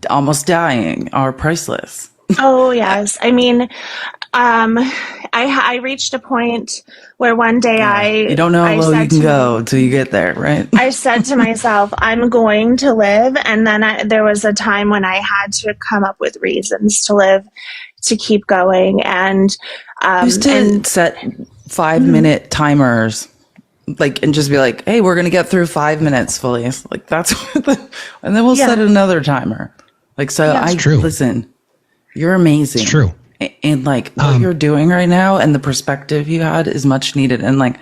almost dying are priceless. Oh, yes. I mean, I reached a point where one day You don't know how low you can to go until you get there, right? I said to myself, I'm going to live. And then there was a time when I had to come up with reasons to live, to keep going. And Used to set 5-minute timers, like, and just be like, hey, we're going to get through 5 minutes, Felice. Like, that's and then we'll set another timer. Like, so true. Listen, you're amazing. It's true. And like what you're doing right now and the perspective you had is much needed. And like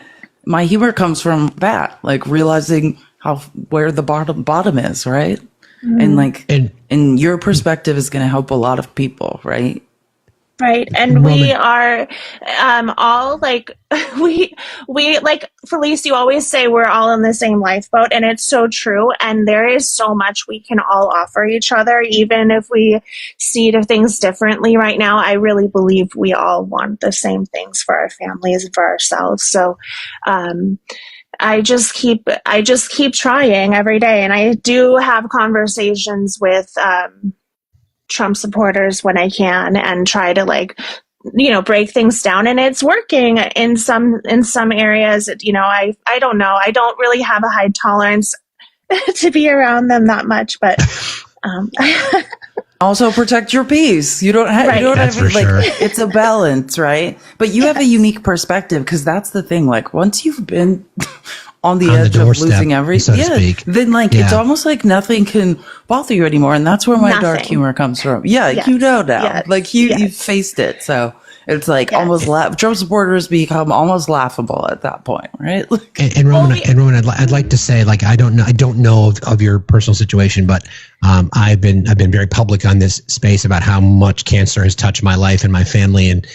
my humor comes from that, like realizing where the bottom is, right? And like, and your perspective is going to help a lot of people, right? Right. And we are all like, we like, Felice, you always say we're all in the same lifeboat, and it's so true. And there is so much we can all offer each other, even if we see the things differently right now. I really believe we all want the same things for our families and for ourselves. So, I just keep trying every day. And I do have conversations with, Trump supporters when I can, and try to break things down, and it's working in some areas. I don't know. I don't really have a high tolerance to be around them that much, but also protect your peace. You don't have, sure. It's a balance, right? But you have a unique perspective, because that's the thing. Like, once you've been on the edge of losing everything, so to speak, then it's almost like nothing can bother you anymore. And that's where my dark humor comes from. Yeah, yes. You know now. Yes. Like you faced it. So it's like almost Trump supporters become almost laughable at that point, right? And Roman, I'd like to say, like, I don't know of your personal situation, but I've been very public on this space about how much cancer has touched my life and my family. And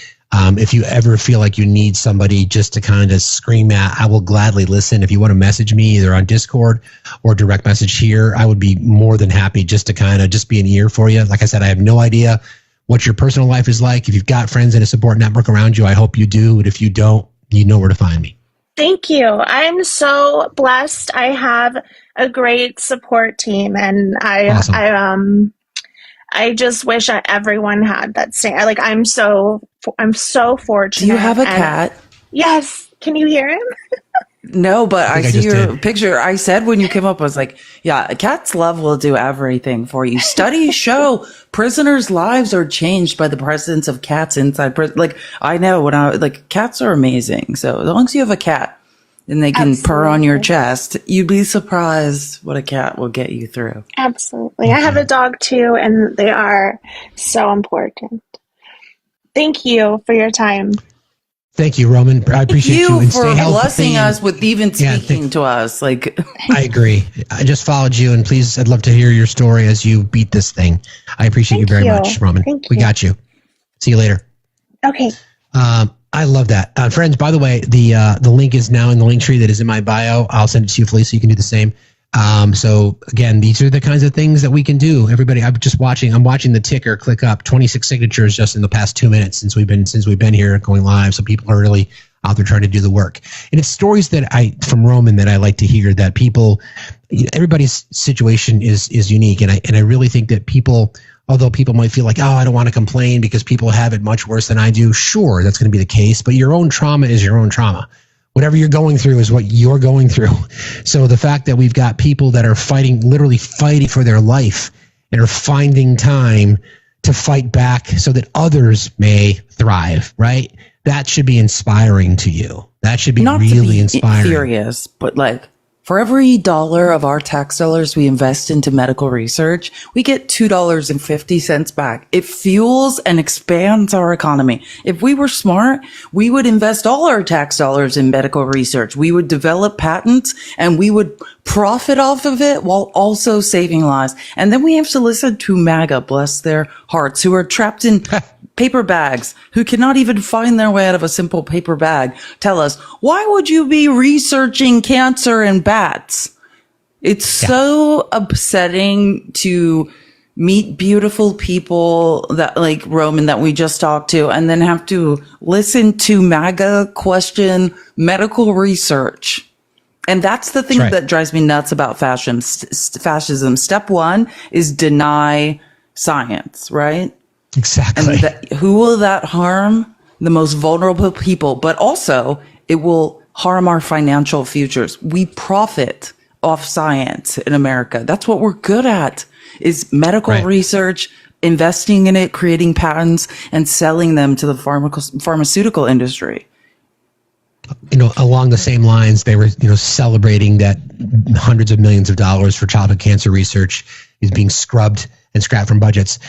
if you ever feel like you need somebody just to kind of scream at, I will gladly listen. If you want to message me either on Discord or direct message here, I would be more than happy just to kind of just be an ear for you. Like I said, I have no idea what your personal life is like. If you've got friends and a support network around you, I hope you do. And if you don't, you know where to find me. Thank you. I'm so blessed. I have a great support team, and Awesome. I just wish everyone had that same. Like, I'm so fortunate. Do you have a cat? Yes. Can you hear him? No, but I see your picture. I said when you came up, I was like, yeah, cats' love will do everything for you. Studies show prisoners' lives are changed by the presence of cats inside prison. Like, I know cats are amazing. So as long as you have a cat and they can purr on your chest, you'd be surprised what a cat will get you through. Absolutely. I have a dog too, and they are so important. Thank you for your time. Thank you, Roman. I appreciate you. And for stay healthy. Blessing us with even speaking to us. Like, I agree. I just followed you, and please, I'd love to hear your story as you beat this thing. I appreciate you very much, Roman. We got you. See you later. Okay. I love that. Friends, by the way, the link is now in the link tree that is in my bio. I'll send it to you, Felice, so you can do the same. So again, these are the kinds of things that we can do. Everybody, I'm watching the ticker click up 26 signatures just in the past 2 minutes since we've been here going live. So people are really out there trying to do the work. And it's stories from Roman that I like to hear, that people, everybody's situation is unique. And I really think that although people might feel like, oh, I don't want to complain because people have it much worse than I do. Sure, that's going to be the case, but your own trauma is your own trauma. Whatever you're going through is what you're going through. So the fact that we've got people that are literally fighting for their life and are finding time to fight back so that others may thrive, right? That should be inspiring to you. That should be really inspiring. Furious, but like, for every dollar of our tax dollars we invest into medical research, we get $2.50 back. It fuels and expands our economy. If we were smart, we would invest all our tax dollars in medical research. We would develop patents and we would profit off of it while also saving lives. And then we have to listen to MAGA, bless their hearts, who are trapped in paper bags, who cannot even find their way out of a simple paper bag, tell us, why would you be researching cancer in bats? It's so upsetting to meet beautiful people that like Roman that we just talked to, and then have to listen to MAGA question medical research. And that's the thing that drives me nuts about fascism. Step one is deny science, right? Exactly. And who will that harm? the most vulnerable people, but also it will harm our financial futures. We profit off science in America. That's what we're good at, is medical research, investing in it, creating patents, and selling them to the pharmaceutical industry. Along the same lines, they were, celebrating that hundreds of millions of dollars for childhood cancer research is being scrubbed and scrapped from budgets.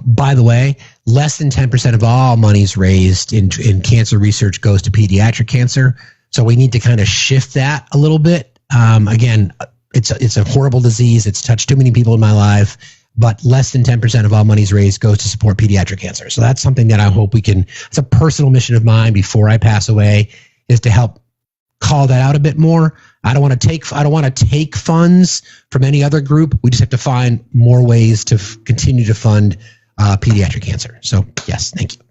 By the way, less than 10% of all monies raised in cancer research goes to pediatric cancer. So we need to kind of shift that a little bit. Again, it's a horrible disease. It's touched too many people in my life, but less than 10% of all monies raised goes to support pediatric cancer. So that's something that I hope it's a personal mission of mine before I pass away, is to help call that out a bit more. I don't want to take funds from any other group. We just have to find more ways to continue to fund pediatric cancer. So yes, thank you.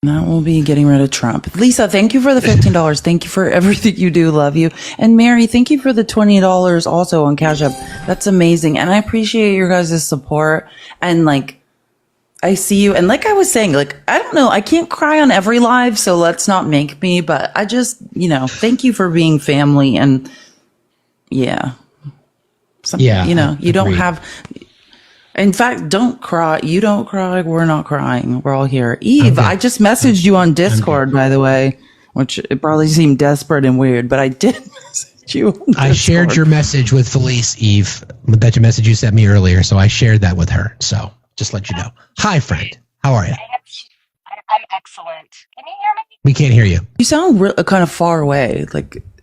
That will be getting rid of Trump. Lisa, thank you for the $15. Thank you for everything you do. Love you. And Mary, thank you for the $20 also on Cash App. That's amazing. And I appreciate your guys' support. And I see you. And like I was saying, I don't know, I can't cry on every live, so let's not make me, but I just, thank you for being family. And yeah. You don't have, in fact, don't cry. You don't cry. We're not crying. We're all here. Eve, I just messaged you on Discord, by the way, which it probably seemed desperate and weird, but I did message you on Discord. I shared your message with Felice, Eve, that your message you sent me earlier. So I shared that with her. So just let you know. Hi, friend. How are you? I'm excellent. Can you hear me? We can't hear you. You sound kind of far away.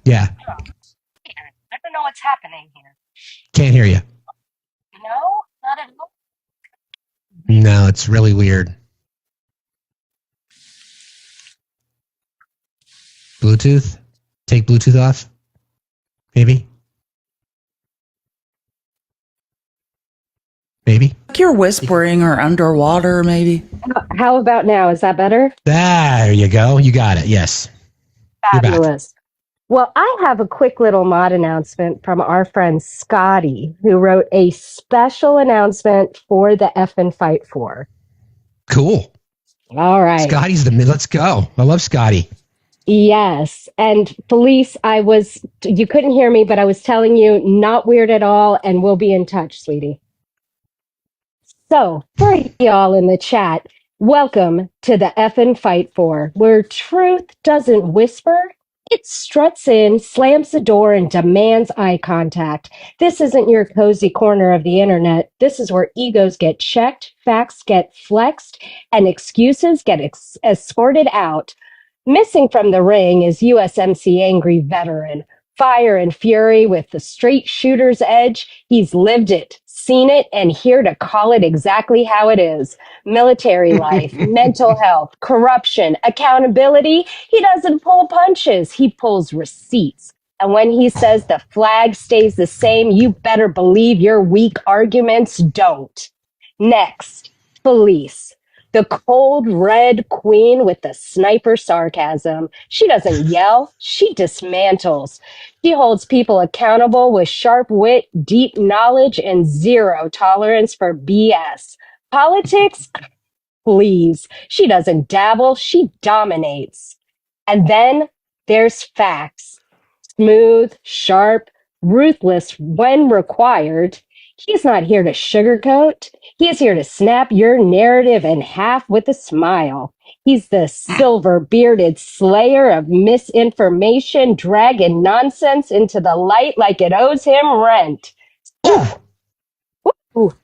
Yeah. I don't know what's happening here. Can't hear you. No, not at all. No, it's really weird. Bluetooth? Take Bluetooth off? Maybe? Maybe? You're whispering or underwater, maybe. How about now? Is that better? There you go. You got it. Yes. Fabulous. Well, I have a quick little mod announcement from our friend Scotty, who wrote a special announcement for the Effin' Fight For. Cool. All right. Scotty's let's go. I love Scotty. Yes. And Felice, you couldn't hear me, but I was telling you, not weird at all, and we'll be in touch, sweetie. So, for y'all in the chat, welcome to the Effin' Fight For, where truth doesn't whisper. It struts in, slams the door, and demands eye contact. This isn't your cozy corner of the internet. This is where egos get checked, facts get flexed, and excuses get escorted out. Missing from the ring is USMC angry veteran. Fire and fury with the straight shooter's edge. He's lived it, seen it, and here to call it exactly how it is. Military life, mental health, corruption, accountability. He doesn't pull punches. He pulls receipts. And when he says the flag stays the same, you better believe your weak arguments don't. Next, Felice. The cold red queen with the sniper sarcasm. She doesn't yell, she dismantles. She holds people accountable with sharp wit, deep knowledge, and zero tolerance for BS. Politics? Please. She doesn't dabble, she dominates. And then there's facts. Smooth, sharp, ruthless when required. He's not here to sugarcoat. He's here to snap your narrative in half with a smile. He's the silver-bearded slayer of misinformation, dragging nonsense into the light like it owes him rent.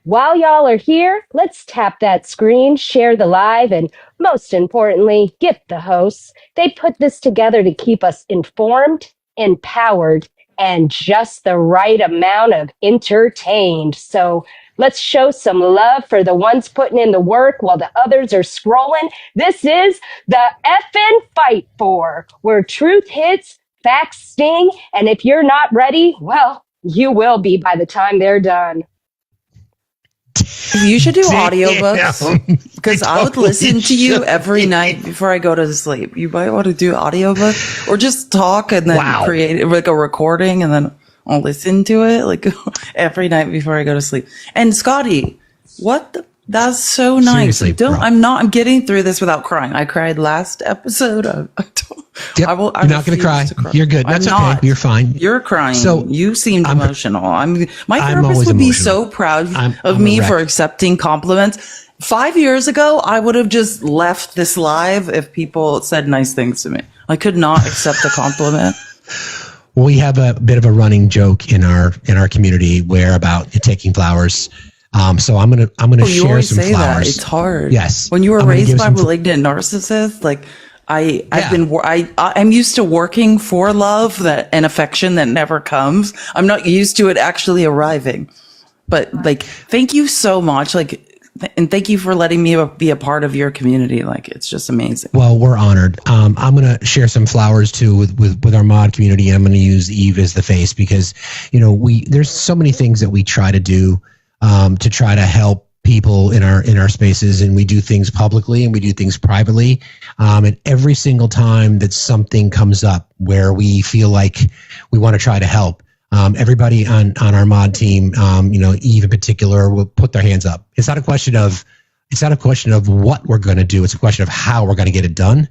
While y'all are here, let's tap that screen, share the live, and most importantly, gift the hosts. They put this together to keep us informed, empowered, and just the right amount of entertained. So let's show some love for the ones putting in the work while the others are scrolling. This is the Effin' Fight For, where truth hits, facts sting, and if you're not ready, well, you will be by the time they're done. You should do audiobooks, because I would listen to you every night before I go to sleep. You might want to do audiobook or just talk and then create a recording and then I'll listen to it every night before I go to sleep. And Scotty, what the That's so nice. Seriously, bro. I'm getting through this without crying. I cried last episode. You're not going to cry. You're good. That's okay. Not. You're fine. You're crying. So you seemed emotional. My therapist always would be emotional. so proud of I'm me a wreck. for accepting compliments. 5 years ago, I would have just left this live if people said nice things to me. I could not accept a compliment. We have a bit of a running joke in our community where about taking flowers. So I'm gonna You share always some say flowers. that. It's hard. Yes. When you were I'm gonna raised give by some malignant narcissists, like I'm used to working for love and affection that never comes. I'm not used to it actually arriving. But like, thank you so much. Like, and thank you for letting me be a part of your community. Like, it's just amazing. Well, we're honored. I'm going to share some flowers too with our mod community. And I'm going to use Eve as the face because, there's so many things that we try to do to try to help people in our spaces, and we do things publicly and we do things privately. And every single time that something comes up where we feel like we want to try to help, everybody on our mod team, Eve in particular, will put their hands up. It's not a question of what we're going to do. It's a question of how we're going to get it done.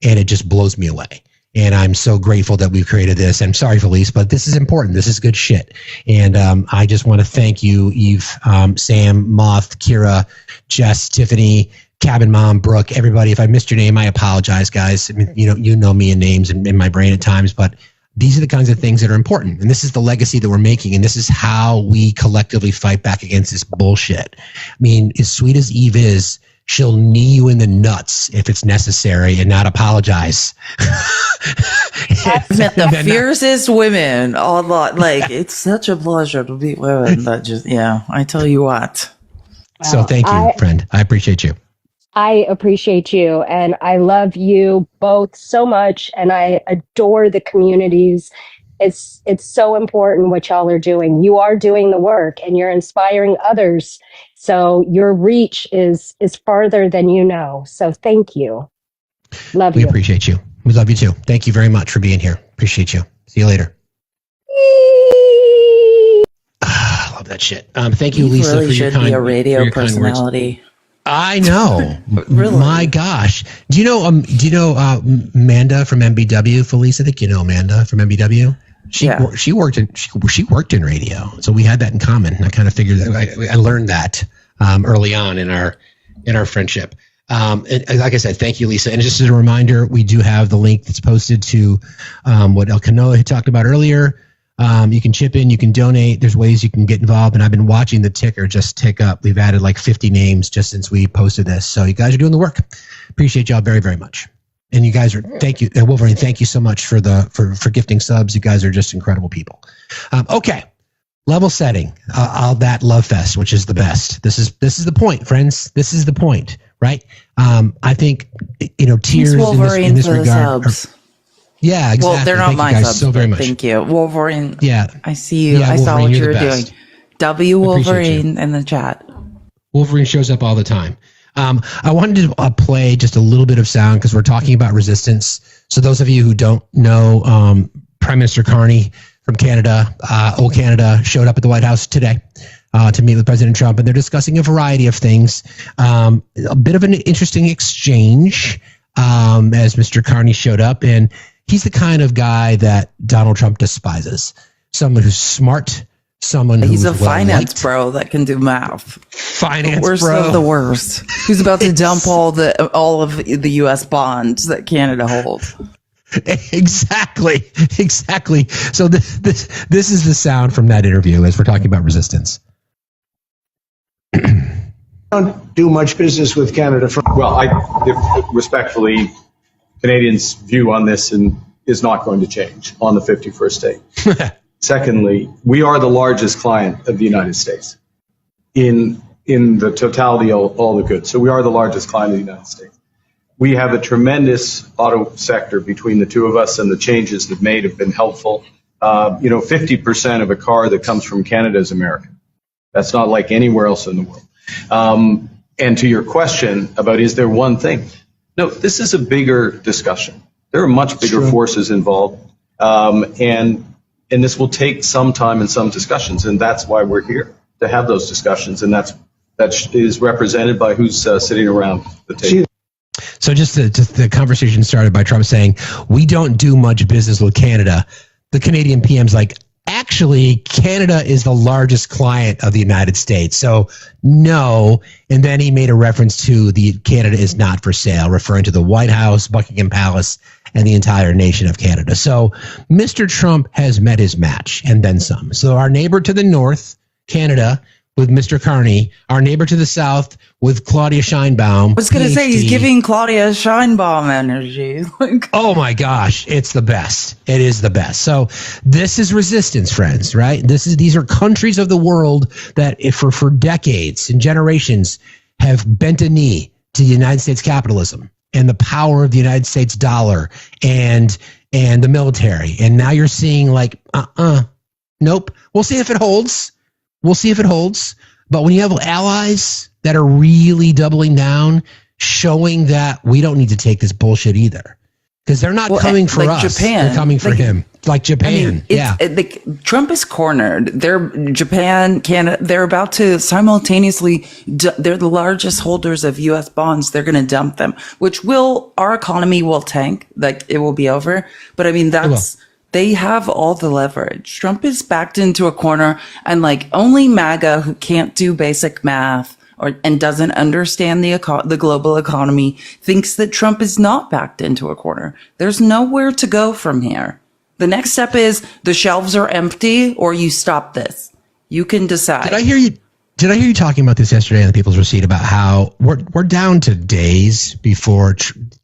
And it just blows me away. And I'm so grateful that we've created this. I'm sorry, Felice, but this is important. This is good shit. And I just want to thank you, Eve, Sam, Moth, Kira, Jess, Tiffany, Cabin Mom, Brooke, everybody. If I missed your name, I apologize, guys. I mean, you know me in names and in my brain at times, but these are the kinds of things that are important. And this is the legacy that we're making. And this is how we collectively fight back against this bullshit. I mean, as sweet as Eve is, she'll knee you in the nuts if it's necessary and not apologize. I've met the fiercest women on lot. Like, it's such a pleasure to meet women that just, I tell you what. So thank you, friend. I appreciate you. I appreciate you, and I love you both so much, and I adore the communities. It's so important what y'all are doing. You are doing the work, and you're inspiring others. So your reach is farther than you know. So thank you. Love you. We appreciate you. We love you too. Thank you very much for being here. Appreciate you. See you later. I love that shit. Thank you, Lisa, really for your should kind, be a radio for your kind words. personality. I know. Really? My gosh. Do you know Amanda from MBW, Felice? I think you know Amanda from MBW. She worked in radio. So we had that in common. I kind of figured that I learned that early on in our friendship. And like I said, thank you, Lisa. And just as a reminder, we do have the link that's posted to what El Canoa had talked about earlier. You can chip in, you can donate. There's ways you can get involved. And I've been watching the ticker just tick up. We've added like 50 names just since we posted this. So you guys are doing the work. Appreciate y'all very, very much. And you guys thank you. Wolverine, thank you so much for gifting subs. You guys are just incredible people. Okay. Level setting, all that love fest, which is the best. This is the point, friends. This is the point, right? I think, tears in this regard. Yeah, exactly. Well, they're not thank my you guys subs. so very much. Thank you, Wolverine. Yeah, I see you. Yeah, I saw Wolverine, what you're you were the best. doing. W Wolverine in the chat. Wolverine shows up all the time. I wanted to play just a little bit of sound because we're talking about resistance. So those of you who don't know, Prime Minister Carney from Canada, old Canada, showed up at the White House today to meet with President Trump, and they're discussing a variety of things. A bit of an interesting exchange as Mr. Carney showed up, and he's the kind of guy that Donald Trump despises. Someone who's smart, someone who's He's a finance bro that can do math. Finance the worst bro. of the worst. Who's about to dump all of the U.S. bonds that Canada holds. Exactly. So this is the sound from that interview as we're talking about resistance. Don't do much business with Canada. Respectfully, Canadians' view on this is not going to change on the 51st state. Secondly, we are the largest client of the United States in the totality of all the goods. So we are the largest client of the United States. We have a tremendous auto sector between the two of us, and the changes they've made have been helpful. 50% of a car that comes from Canada is American. That's not like anywhere else in the world. And to your question about is there one thing? No, this is a bigger discussion. There are much bigger forces involved. And this will take some time and some discussions. And that's why we're here, to have those discussions. And that's that is represented by who's sitting around the table. So just the conversation started by Trump saying, we don't do much business with Canada. The Canadian PM's like, actually, Canada is the largest client of the United States. So no. And then he made a reference to the Canada is not for sale, referring to the White House, Buckingham Palace, and the entire nation of Canada. So Mr. Trump has met his match and then some. So our neighbor to the north, Canada, with Mr. Carney, our neighbor to the south with Claudia Scheinbaum. I was going to say, he's giving Claudia Scheinbaum energy. Oh my gosh, it's the best. It is the best. So this is resistance, friends, right? These are countries of the world that for decades and generations have bent a knee to the United States capitalism and the power of the United States dollar and the military. And now you're seeing like, nope. We'll see if it holds. But when you have allies that are really doubling down, showing that we don't need to take this bullshit either. Because they're not coming for us. Japan. They're coming for him. Like Japan. Trump is cornered. Japan, Canada, they're about to simultaneously, they're the largest holders of U.S. bonds. They're going to dump them, which our economy will tank. Like it will be over. But I mean, they have all the leverage. Trump is backed into a corner, and like only MAGA, who can't do basic math and doesn't understand the global economy, thinks that Trump is not backed into a corner. There's nowhere to go from here. The next step is the shelves are empty, or you stop this. You can decide. Did I hear you talking about this yesterday on the People's Receipt about how we're down to days before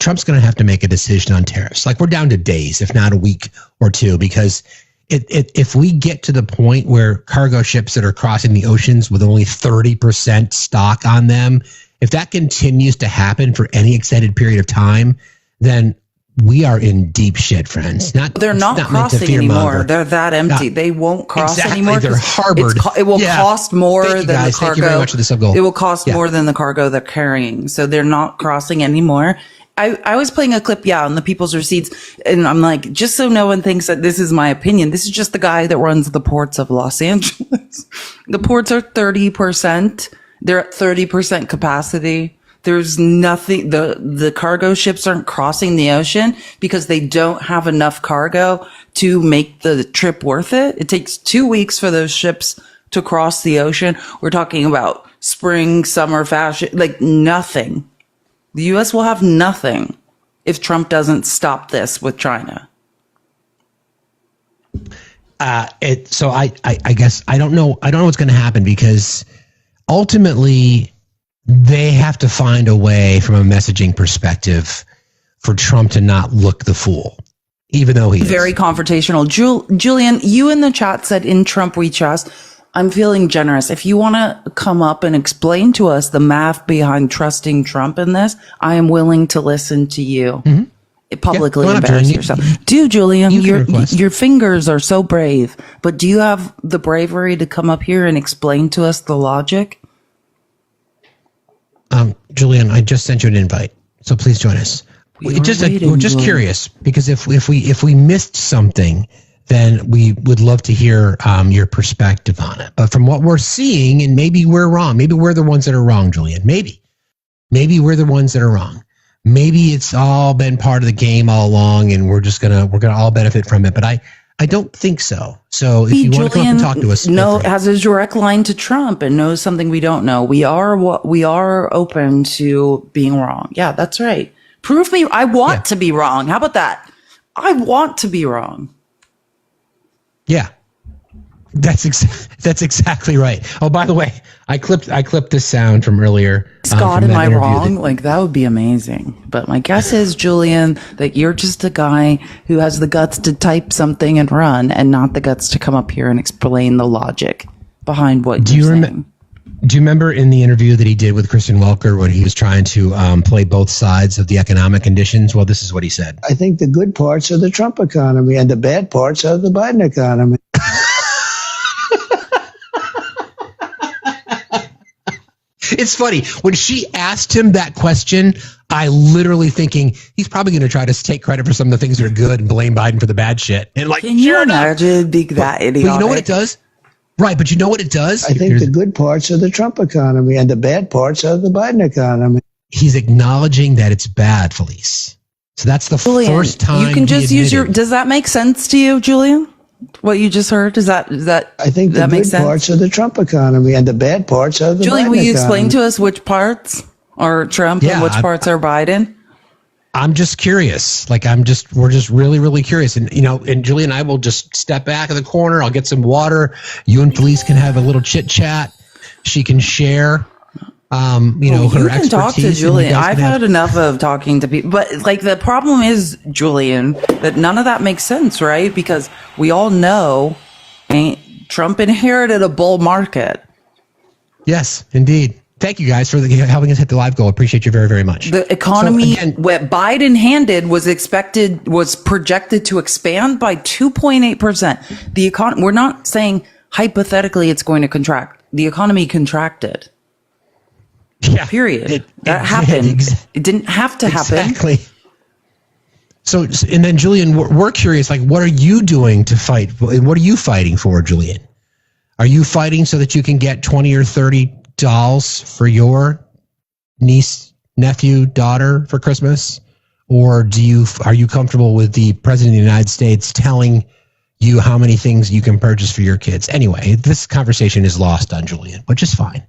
Trump's going to have to make a decision on tariffs? Like we're down to days, if not a week or two, because if we get to the point where cargo ships that are crossing the oceans with only 30% stock on them, if that continues to happen for any extended period of time, then we are in deep shit, friends. They're not crossing anymore. They're that empty. They won't cross anymore. They're harbored. It will cost more than the cargo. Thank you very much for the sub-goal. It will cost more than the cargo they're carrying. So they're not crossing anymore. I was playing a clip, on the People's Receipts, and I'm like, just so no one thinks that this is my opinion, this is just the guy that runs the ports of Los Angeles. The ports are 30%. They're at 30% capacity. There's nothing, the cargo ships aren't crossing the ocean because they don't have enough cargo to make the trip worth it. It takes 2 weeks for those ships to cross the ocean. We're talking about spring, summer fashion, like nothing. The U.S. will have nothing if Trump doesn't stop this with China. So I guess I don't know what's going to happen, because ultimately they have to find a way from a messaging perspective for Trump to not look the fool, even though he's very confrontational. Julian, you in the chat said, "In Trump we trust." I'm feeling generous. If you want to come up and explain to us the math behind trusting Trump in this, I am willing to listen to you. Publicly embarrass yourself. Julian, your fingers are so brave, but do you have the bravery to come up here and explain to us the logic? Julian, I just sent you an invite, so please join us. We're just curious, because if we missed something, then we would love to hear your perspective on it. But from what we're seeing, and maybe we're wrong, maybe we're the ones that are wrong, Julian. Maybe we're the ones that are wrong. Maybe it's all been part of the game all along, and we're gonna all benefit from it. But I don't think so. So if you want to come up and talk to us, has a direct line to Trump and knows something we don't know. We are open to being wrong. Yeah, that's right. Prove me. I want to be wrong. How about that? I want to be wrong. Yeah, that's exactly right. Oh, by the way, I clipped this sound from earlier. Scott, am I wrong? Like, that would be amazing. But my guess is, Julian, that you're just a guy who has the guts to type something and run, and not the guts to come up here and explain the logic behind what you're saying. Do you remember in the interview that he did with Kristen Welker when he was trying to play both sides of the economic conditions? Well, this is what he said. I think the good parts are the Trump economy and the bad parts are the Biden economy. It's funny. When she asked him that question, I literally thinking he's probably going to try to take credit for some of the things that are good and blame Biden for the bad shit. And like, can you imagine being that idiotic? But you know what it does? Right, but you know what it does? I think the good parts are the Trump economy and the bad parts are the Biden economy. He's acknowledging that it's bad, Felice. So that's the Julian, first time you can just use your. admitted. Does that make sense to you, Julian? What you just heard? Does that? I think the that makes good sense? parts are the Trump economy and the bad parts are the Julian, Biden will you economy. explain to us which parts are Trump and which parts are Biden? I'm just curious. We're just really, really curious. And, and Julie and I will just step back in the corner. I'll get some water. You and Felice can have a little chit chat. She can share, her you can expertise. talk to Julian. I've had enough of talking to people. But, the problem is, Julian, that none of that makes sense, right? Because we all know Trump inherited a bull market. Yes, indeed. Thank you guys for helping us hit the live goal. Appreciate you very, very much. The economy, what Biden handed was projected to expand by 2.8%. The economy, we're not saying hypothetically it's going to contract. The economy contracted. Yeah. Period. That happened. It didn't have to happen. Exactly. So, and then Julian, we're curious, what are you doing to fight? What are you fighting for, Julian? Are you fighting so that you can get 20 or 30 dolls for your niece, nephew, daughter for Christmas? Or are you comfortable with the president of the United States telling you how many things you can purchase for your kids? Anyway, this conversation is lost on Julian, which is fine.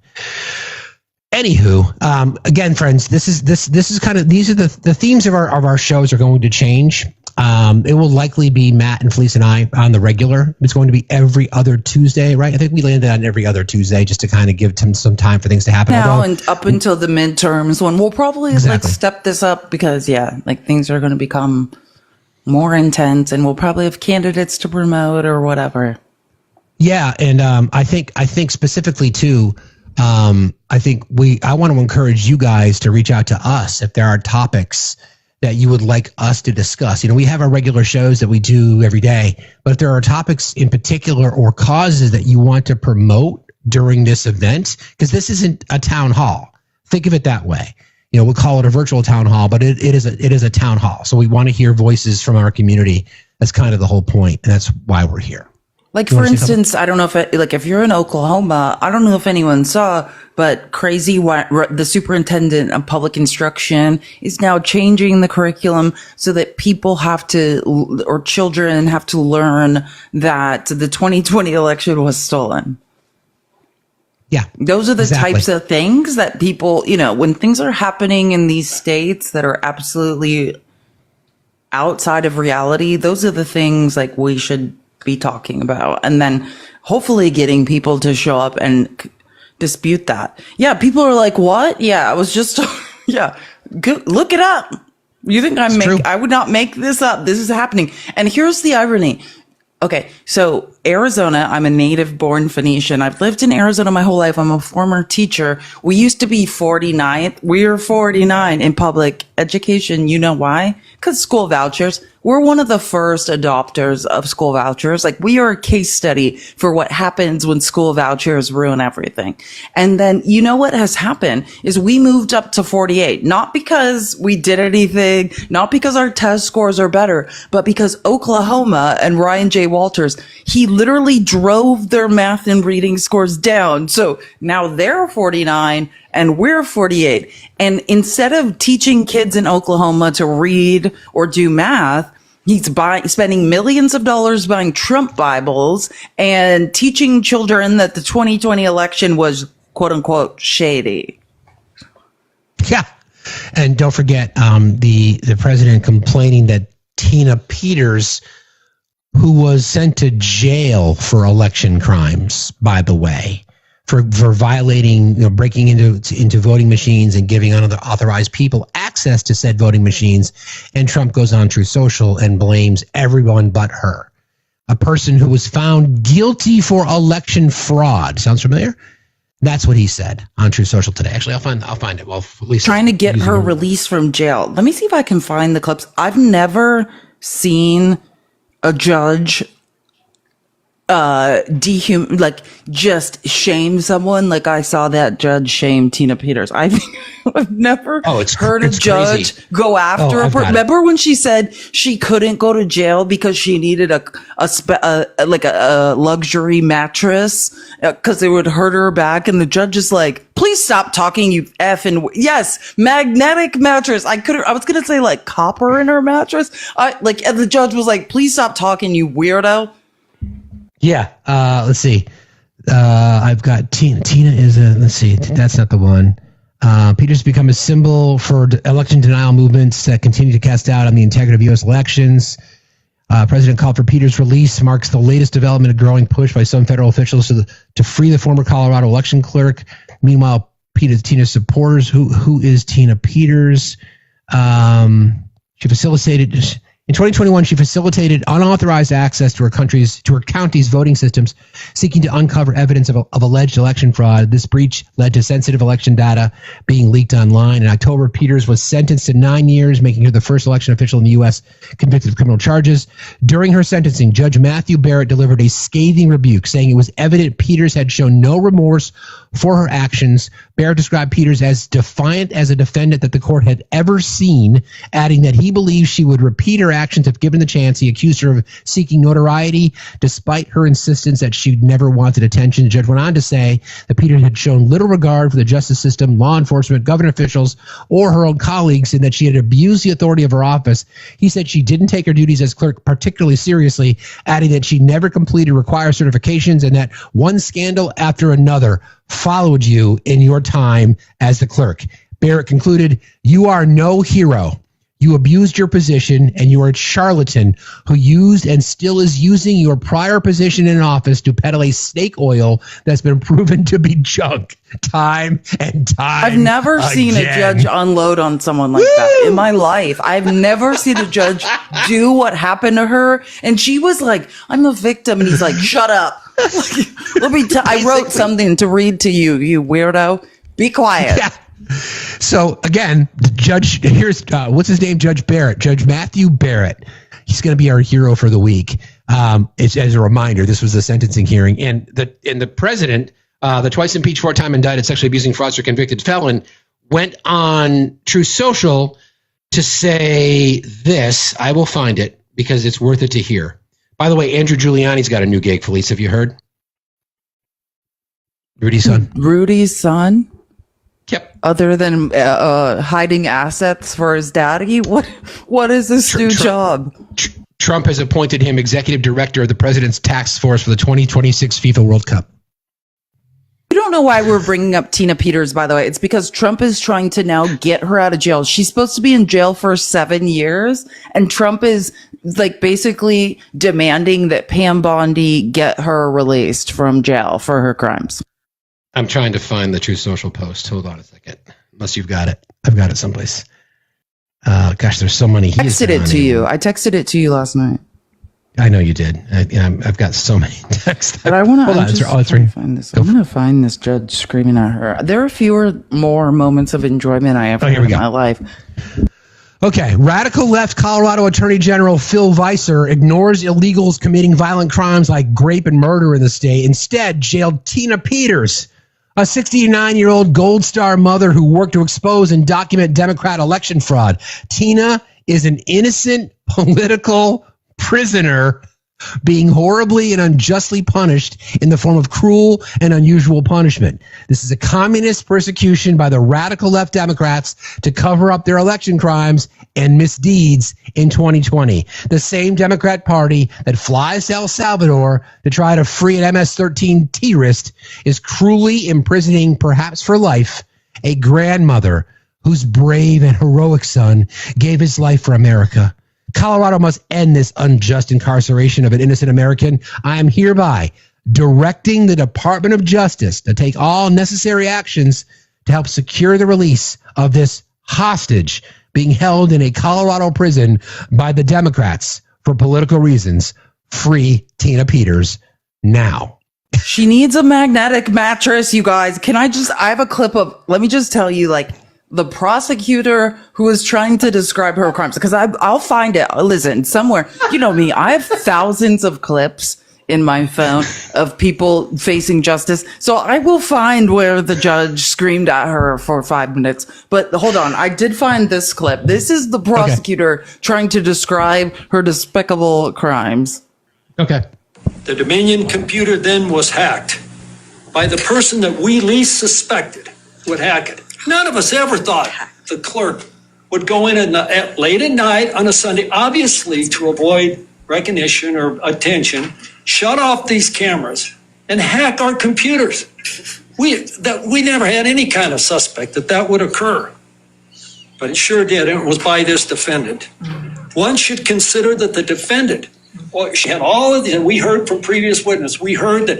Anywho, again, friends, this is these are the themes of our shows are going to change. It will likely be Matt and Felice and I on the regular. It's going to be every other Tuesday, right? I think we landed on every other Tuesday just to kind of give them some time for things to happen. Now and up until the midterms, when we'll probably step this up because things are going to become more intense, and we'll probably have candidates to promote or whatever. Yeah, and I think specifically too. I want to encourage you guys to reach out to us if there are topics that you would like us to discuss. We have our regular shows that we do every day, but if there are topics in particular or causes that you want to promote during this event, because this isn't a town hall. Think of it that way. We'll call it a virtual town hall, but it is a town hall. So we want to hear voices from our community. That's kind of the whole point, and that's why we're here. For instance, I don't know if you're in Oklahoma, I don't know if anyone saw, but the superintendent of public instruction is now changing the curriculum so that children have to learn that the 2020 election was stolen. Yeah. Those are the types of things that people, when things are happening in these states that are absolutely outside of reality, those are the things we should be talking about, and then hopefully getting people to show up and dispute that. Yeah, people are like, what? Yeah, I was just look it up. You think I would not make this up. This is happening. And here's the irony. Okay, so Arizona, I'm a native born Phoenician. I've lived in Arizona my whole life. I'm a former teacher. We used to be 49th. We're 49 in public education. You know why? Because school vouchers. We're one of the first adopters of school vouchers. We are a case study for what happens when school vouchers ruin everything. And then, what has happened is we moved up to 48, not because we did anything, not because our test scores are better, but because Oklahoma and Ryan J. Walters, he literally drove their math and reading scores down. So now they're 49 and we're 48. And instead of teaching kids in Oklahoma to read or do math, he's spending millions of dollars buying Trump Bibles and teaching children that the 2020 election was quote unquote shady. Yeah. And don't forget the president complaining that Tina Peters, who was sent to jail for election crimes, by the way, for violating, breaking into voting machines and giving unauthorized people access to said voting machines. And Trump goes on Truth Social and blames everyone but her. A person who was found guilty for election fraud. Sounds familiar? That's what he said on Truth Social today. Actually, I'll find it. Well, at least trying to get her released from jail. Let me see if I can find the clips. I've never seen a judge just shame someone. Like I saw that judge shame Tina Peters. I've never heard a judge go after a person. Remember when she said she couldn't go to jail because she needed a luxury mattress because it would hurt her back, and the judge is like, please stop talking, you effing yes, magnetic mattress. I was gonna say like copper in her mattress. And the judge was like, please stop talking, you weirdo. Yeah. Let's see. I've got Tina. Tina is let's see. That's not the one. Peters become a symbol for election denial movements that continue to cast doubt on the integrity of U.S. elections. President called for Peters' release, marks the latest development, a growing push by some federal officials to free the former Colorado election clerk. Meanwhile, Tina's supporters, who is Tina Peters? She facilitated. In 2021, she facilitated unauthorized access to her county's voting systems, seeking to uncover evidence of alleged election fraud. This breach led to sensitive election data being leaked online. In October, Peters was sentenced to 9 years, making her the first election official in the U.S. convicted of criminal charges. During her sentencing, Judge Matthew Barrett delivered a scathing rebuke, saying it was evident Peters had shown no remorse for her actions. Barrett described Peters as defiant as a defendant that the court had ever seen, adding that he believes she would repeat her actions if given the chance. He accused her of seeking notoriety, despite her insistence that she never wanted attention. The judge went on to say that Peters had shown little regard for the justice system, law enforcement, government officials, or her own colleagues, and that she had abused the authority of her office. He said she didn't take her duties as clerk particularly seriously, adding that she never completed required certifications and that one scandal after another followed you in your time as the clerk. Barrett concluded, "You are no hero. You abused your position, and you are a charlatan who used and still is using your prior position in office to peddle a snake oil that's been proven to be junk time and time I've never seen a judge unload on someone like that in my life. I've never seen a judge do what happened to her. And she was like, I'm a victim. And he's like, shut up. Let me I wrote something to read to you, you weirdo. Be quiet. Yeah. So again, the judge, here's what's his name? Judge Barrett, Judge Matthew Barrett. He's going to be our hero for the week. It's as a reminder, this was the sentencing hearing, and the president, the twice impeached, 4-time indicted sexually abusing fraudster convicted felon, went on True Social to say this. I will find it because it's worth it to hear. By the way, Andrew Giuliani's got a new gig. Felice, have you heard? Rudy's son. Rudy's son. Yep. Other than hiding assets for his daddy, what is this new job? Trump has appointed him executive director of the president's task force for the 2026 FIFA World Cup. You don't know why we're bringing up Tina Peters, by the way. It's because Trump is trying to now get her out of jail. She's supposed to be in jail for 7 years, and Trump is like basically demanding that Pam Bondi get her released from jail for her crimes. I'm trying to find the True Social post. Hold on a second. Unless you've got it. I've got it someplace. Gosh, there's so many. I texted it to you. I texted it to you last night. I know you did. I've got so many texts. But I want to find this. I'm going to find this judge screaming at her. There are more moments of enjoyment I ever had in my life. Okay. Radical left Colorado Attorney General Phil Weiser ignores illegals committing violent crimes like rape and murder in the state. Instead, jailed Tina Peters, a 69-year-old Gold Star mother who worked to expose and document Democrat election fraud. Tina is an innocent political prisoner being horribly and unjustly punished in the form of cruel and unusual punishment. This is a communist persecution by the radical left Democrats to cover up their election crimes and misdeeds in 2020. The same Democrat Party that flies to El Salvador to try to free an MS-13 terrorist is cruelly imprisoning, perhaps for life, a grandmother whose brave and heroic son gave his life for America. Colorado must end this unjust incarceration of an innocent American. I am hereby directing the Department of Justice to take all necessary actions to help secure the release of this hostage being held in a Colorado prison by the Democrats for political reasons. Free Tina Peters now. She needs a magnetic mattress, you guys. I have a clip of, let me just tell you, like, the prosecutor who was trying to describe her crimes, because I'll find it. Listen, somewhere, you know me, I have thousands of clips in my phone of people facing justice. So I will find where the judge screamed at her for 5 minutes. But hold on. I did find this clip. This is the prosecutor trying to describe her despicable crimes. Okay. The Dominion computer then was hacked by the person that we least suspected would hack it. None of us ever thought the clerk would go in late at night on a Sunday, obviously to avoid recognition or attention, shut off these cameras and hack our computers. We never had any kind of suspect that would occur, but it sure did. And it was by this defendant. One should consider that the defendant, she had all of the, and we heard from previous witnesses, we heard that,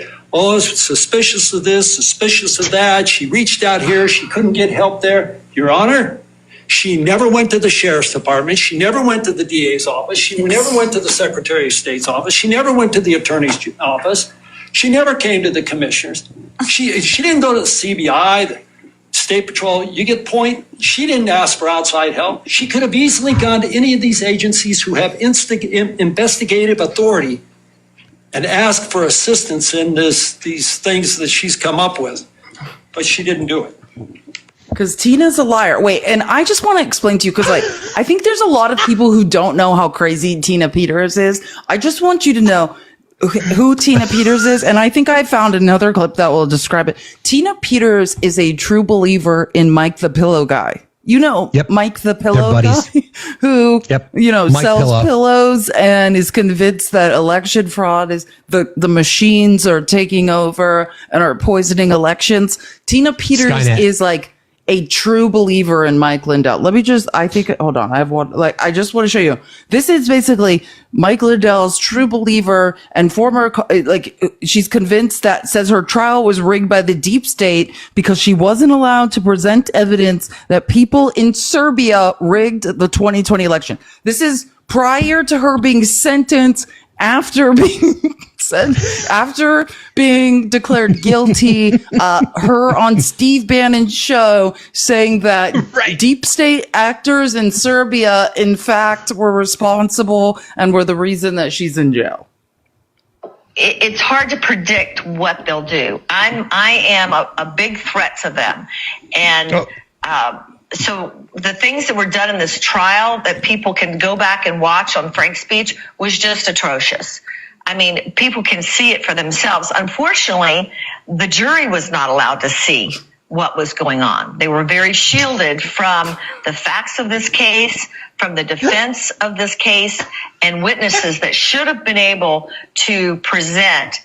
suspicious of this, suspicious of that. She reached out here. She couldn't get help there. Your Honor, she never went to the sheriff's department. She never went to the DA's office. She never went to the Secretary of State's office. She never went to the attorney's office. She never came to the commissioners. She didn't go to the CBI, the State Patrol. You get the point? She didn't ask for outside help. She could have easily gone to any of these agencies who have investigative authority and asked for assistance in these things that she's come up with. But she didn't do it. Because Tina's a liar. Wait, and I just want to explain to you, because I think there's a lot of people who don't know how crazy Tina Peters is. I just want you to know who Tina Peters is, and I think I found another clip that will describe it. Tina Peters is a true believer in Mike the Pillow Guy. You know, Mike the Pillow Guy, who, sells pillows and is convinced that election fraud is the machines are taking over and are poisoning elections. Tina Peters Skynet is like a true believer in Mike Lindell. Hold on. I have one. I just want to show you. This is basically Mike Lindell's true believer and former, she's convinced that says her trial was rigged by the deep state because she wasn't allowed to present evidence that people in Serbia rigged the 2020 election. This is prior to her being sentenced, after being declared guilty, her on Steve Bannon's show saying that deep state actors in Serbia, in fact, were responsible and were the reason that she's in jail. It's hard to predict what they'll do. I am a big threat to them. And, so the things that were done in this trial that people can go back and watch on Frank's speech was just atrocious. I mean, people can see it for themselves. Unfortunately, the jury was not allowed to see what was going on. They were very shielded from the facts of this case, from the defense of this case, and witnesses that should have been able to present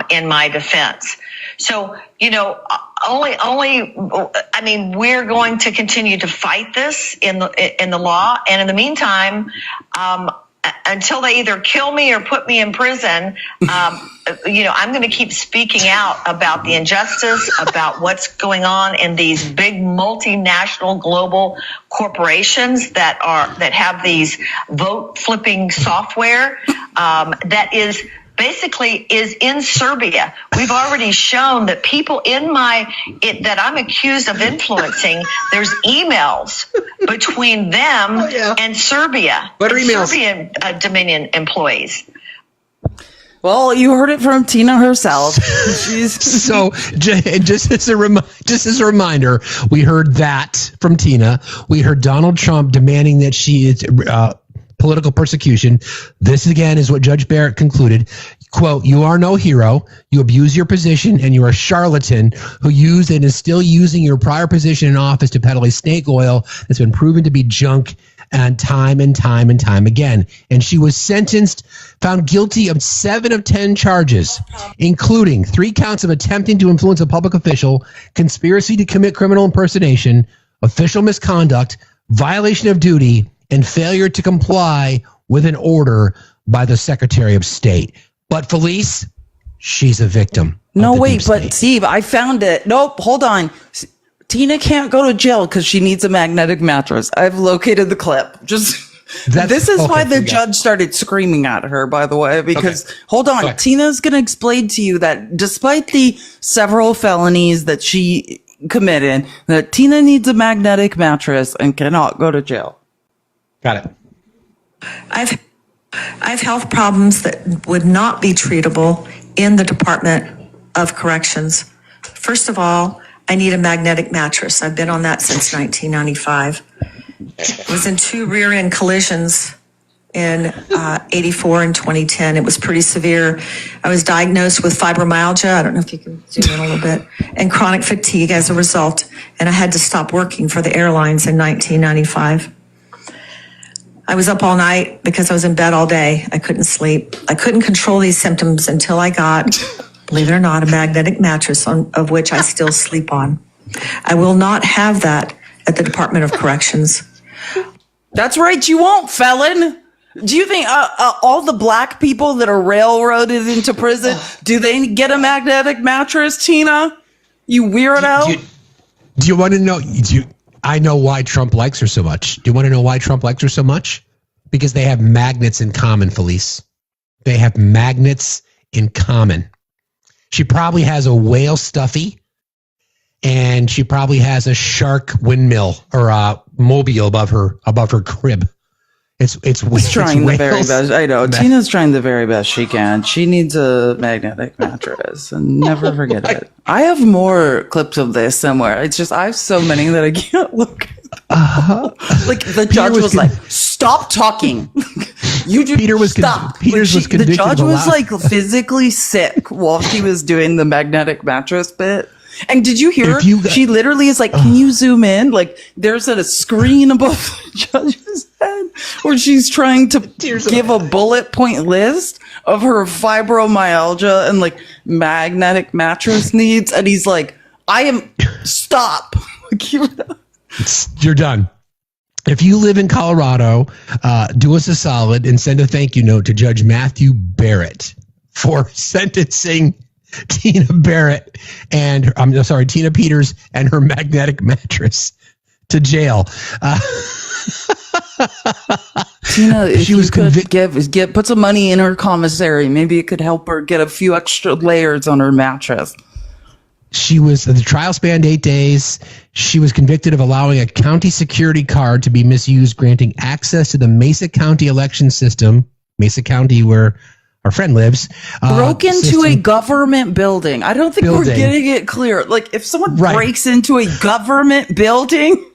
in my defense. So, we're going to continue to fight this in the law. And in the meantime, until they either kill me or put me in prison, I'm going to keep speaking out about the injustice, about what's going on in these big multinational global corporations that have these vote flipping software that is in Serbia. We've already shown that people that I'm accused of influencing, there's emails between them and Serbia. What are emails? Serbian Dominion employees. Well, you heard it from Tina herself. So, just as a reminder, we heard that from Tina. We heard Donald Trump demanding that she is political persecution. This again is what Judge Barrett concluded. Quote, "You are no hero. You abuse your position, and you are a charlatan who used and is still using your prior position in office to peddle a snake oil that's been proven to be junk and time again." And she was found guilty of 7 of 10 charges, including 3 counts of attempting to influence a public official, conspiracy to commit criminal impersonation, official misconduct, violation of duty, and failure to comply with an order by the Secretary of State. But Felice, she's a victim. No, wait, but Steve, I found it. Nope, hold on. Tina can't go to jail because she needs a magnetic mattress. I've located the clip. This is why the judge started screaming at her, by the way, because hold on. Tina's going to explain to you that despite the several felonies that she committed, that Tina needs a magnetic mattress and cannot go to jail. Got it. I have health problems that would not be treatable in the Department of Corrections. First of all, I need a magnetic mattress. I've been on that since 1995. I was in 2 rear-end collisions in 84 and 2010. It was pretty severe. I was diagnosed with fibromyalgia. I don't know if you can zoom in a little bit, and chronic fatigue as a result. And I had to stop working for the airlines in 1995. I was up all night because I was in bed all day. I couldn't sleep. I couldn't control these symptoms until I got, believe it or not, a magnetic mattress of which I still sleep on. I will not have that at the Department of Corrections. That's right, you won't, felon. Do you think all the black people that are railroaded into prison, do they get a magnetic mattress, Tina? You weirdo. Do you want to know? I know why Trump likes her so much. Do you want to know why Trump likes her so much? Because they have magnets in common, Felice. They have magnets in common. She probably has a whale stuffy, and she probably has a shark windmill or a mobile above her crib. It's trying the very best. I know. Tina's trying the very best she can. She needs a magnetic mattress, and never forget it. I have more clips of this somewhere. It's just I have so many that I can't look at. Like the judge was like, "Stop talking." You just Peter was stop. Peter's was convicted. The judge of was like physically sick while she was doing the magnetic mattress bit. And did you hear? She literally is like, "Can you zoom in?" Like, there's a screen above the judge's head where she's trying to give a bullet point list of her fibromyalgia and like magnetic mattress needs, and he's like, "I am stop." You're done. If you live in Colorado, do us a solid and send a thank you note to Judge Matthew Barrett for sentencing Tina Peters and her magnetic mattress to jail. Tina, if she was convicted, put some money in her commissary. Maybe it could help her get a few extra layers on her mattress. The trial spanned 8 days. She was convicted of allowing a county security card to be misused, granting access to the Mesa County election system. Mesa County, where our friend lives. Broke into a government building. I don't think we're getting it clear. Like, if someone breaks into a government building.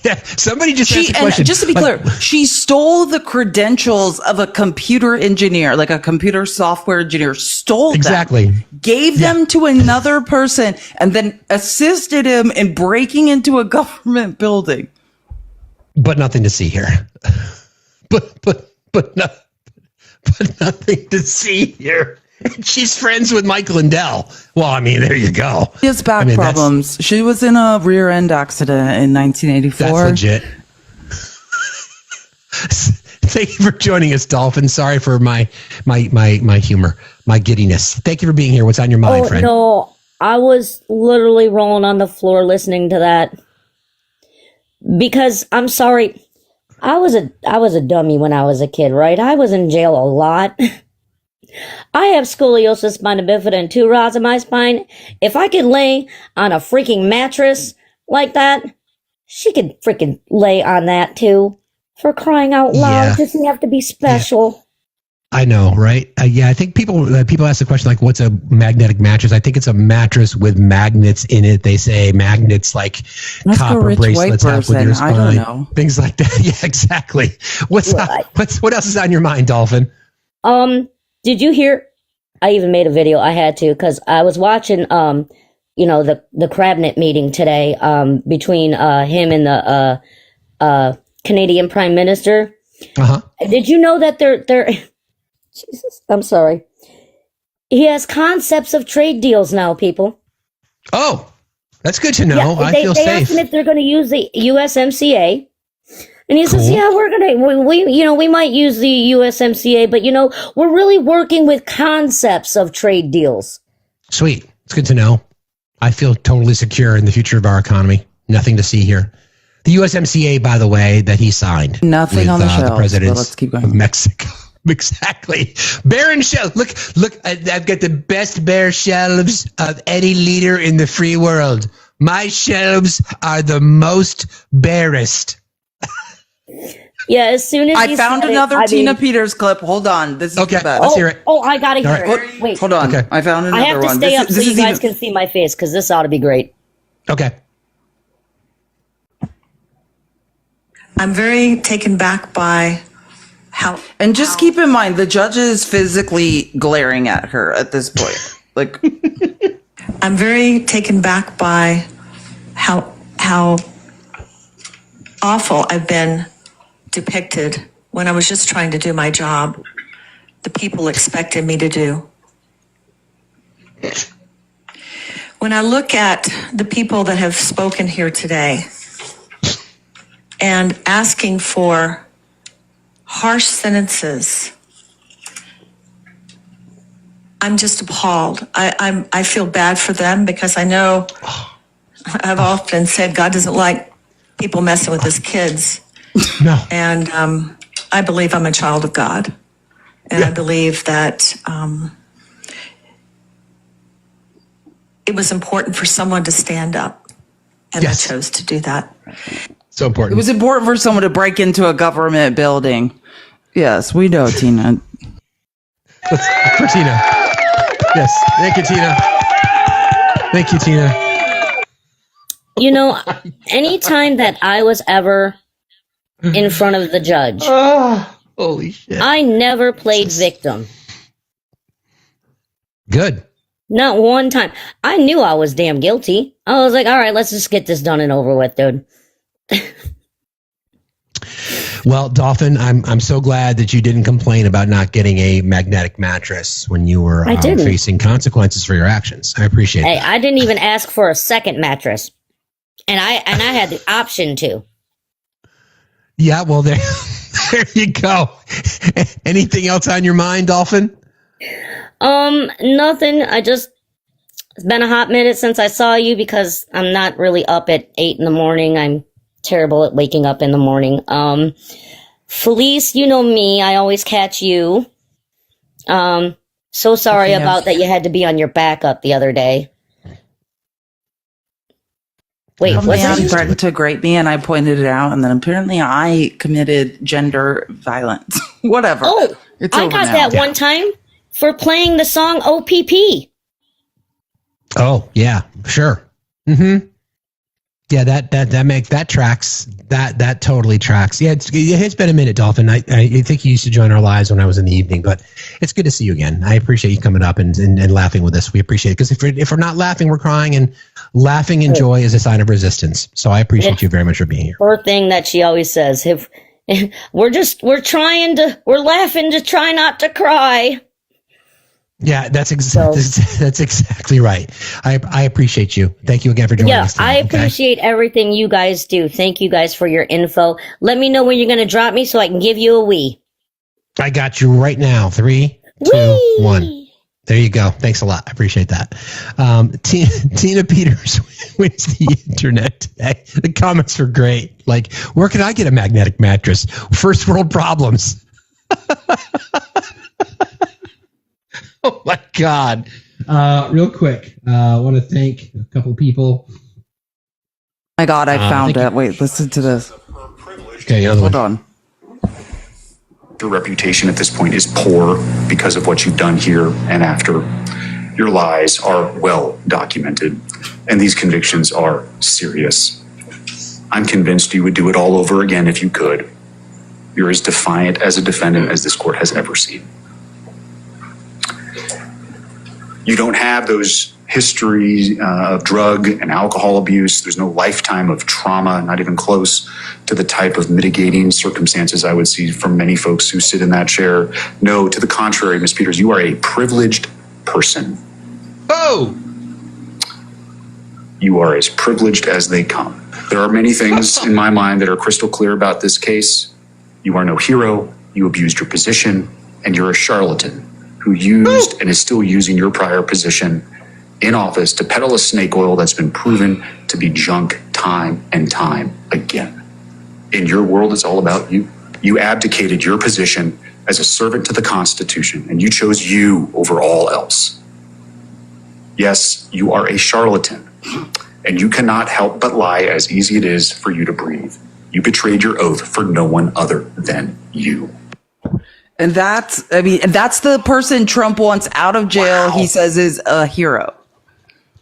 Yeah, somebody just asked a question. Just to be clear, she stole the credentials of a computer engineer, like a computer software engineer, stole them, gave them to another person, and then assisted him in breaking into a government building. But nothing to see here. But nothing to see here. She's friends with Mike Lindell. Well, I mean, there you go. She has back problems. She was in a rear end accident in 1984. That's legit. Thank you for joining us, Dolphin. Sorry for my humor, my giddiness. Thank you for being here. What's on your mind, friend? No, I was literally rolling on the floor listening to that. Because I'm sorry, I was a dummy when I was a kid, right? I was in jail a lot. I have scoliosis, spina bifida, and 2 rods in my spine. If I could lay on a freaking mattress like that, she could freaking lay on that too. For crying out loud, doesn't have to be special. I know, right? I think people ask the question like, "What's a magnetic mattress?" I think it's a mattress with magnets in it. They say magnets like copper bracelets have with your spine. I don't know. Things like that. Yeah, exactly. What else is on your mind, Dolphin? Did you hear? I even made a video. I had to because I was watching, the Crabnet meeting today, between him and the Canadian Prime Minister. Did you know that they're Jesus, I'm sorry. He has concepts of trade deals now, people. Oh, that's good to know. Yeah, I feel safe. They asked him if they're going to use the USMCA. And he says, "Yeah, we're gonna, we might use the USMCA, but we're really working with concepts of trade deals." Sweet, it's good to know. I feel totally secure in the future of our economy. Nothing to see here. The USMCA, by the way, that he signed. Nothing with, on the shelves. The president Let's keep going. of Mexico. Exactly. Barren shelves. Look! I've got the best bare shelves of any leader in the free world. My shelves are the most barest. Yeah, as soon as I found another Tina Peters clip. Hold on. This is the best. Let's hear it. Oh, I gotta hear All it. Wait. Hold on. Okay. I found another I have to one. stay up so you guys even... can see my face because this ought to be great. Okay. I'm very taken back by how. And just keep in mind, the judge is physically glaring at her at this point. Like, I'm very taken back by how awful I've been depicted when I was just trying to do my job. The people expected me to do. When I look at the people that have spoken here today and asking for harsh sentences, I'm just appalled. I feel bad for them because I know I've often said God doesn't like people messing with his kids. No. And I believe I'm a child of God. And I believe that it was important for someone to stand up. And I chose to do that. So important. It was important for someone to break into a government building. Yes, we know, Tina. For Tina. Yes. Thank you, Tina. Thank you, Tina. You know, anytime that I was ever in front of the judge, holy shit, I never played victim. Good. Not one time. I knew I was damn guilty. I was like, all right, let's just get this done and over with, dude. Well, Dolphin, I'm so glad that you didn't complain about not getting a magnetic mattress when you were facing consequences for your actions. I appreciate that. I didn't even ask for a second mattress, and I had the option to. Yeah, well, there you go. Anything else on your mind, Dolphin? Nothing. It's been a hot minute since I saw you because I'm not really up at 8 a.m. I'm terrible at waking up in the morning. Felice, you know me. I always catch you. So sorry about that you had to be on your backup the other day. Wait, a man threatened to rape me, and I pointed it out, and then apparently I committed gender violence. Whatever. Oh, it's I over got now. that one time for playing the song OPP. Oh, yeah, sure. Mm-hmm. Yeah, that tracks. That totally tracks. Yeah, it's been a minute, Dolphin. I think you used to join our lives when I was in the evening, but it's good to see you again. I appreciate you coming up and laughing with us. We appreciate it because if we're not laughing, we're crying, and laughing and joy is a sign of resistance. So I appreciate you very much for being here. Her thing that she always says, if we're laughing to try not to cry. Yeah, that's exactly right. I appreciate you. Thank you again for joining us today. I appreciate everything you guys do. Thank you guys for your info. Let me know when you're going to drop me so I can give you a wee. I got you right now. 3, 2, 1. There you go. Thanks a lot. I appreciate that. Tina Peters wins the internet today. The comments were great. Like, where can I get a magnetic mattress? First world problems. Oh my God. Real quick, I want to thank a couple people. My God, I found it. Wait, listen to this. Okay, hold on. Your reputation at this point is poor because of what you've done here and after. Your lies are well documented, and these convictions are serious. I'm convinced you would do it all over again if you could. You're as defiant as a defendant as this court has ever seen. You don't have those histories of drug and alcohol abuse. There's no lifetime of trauma, not even close to the type of mitigating circumstances I would see from many folks who sit in that chair. No, to the contrary, Ms. Peters, you are a privileged person. Oh! You are as privileged as they come. There are many things in my mind that are crystal clear about this case. You are no hero. You abused your position, and you're a charlatan who used and is still using your prior position in office to peddle a snake oil that's been proven to be junk time and time again. In your world, it's all about you. You abdicated your position as a servant to the Constitution, and you chose you over all else. Yes, you are a charlatan, and you cannot help but lie as easy it is for you to breathe. You betrayed your oath for no one other than you. And that's the person Trump wants out of jail. Wow. He says is a hero.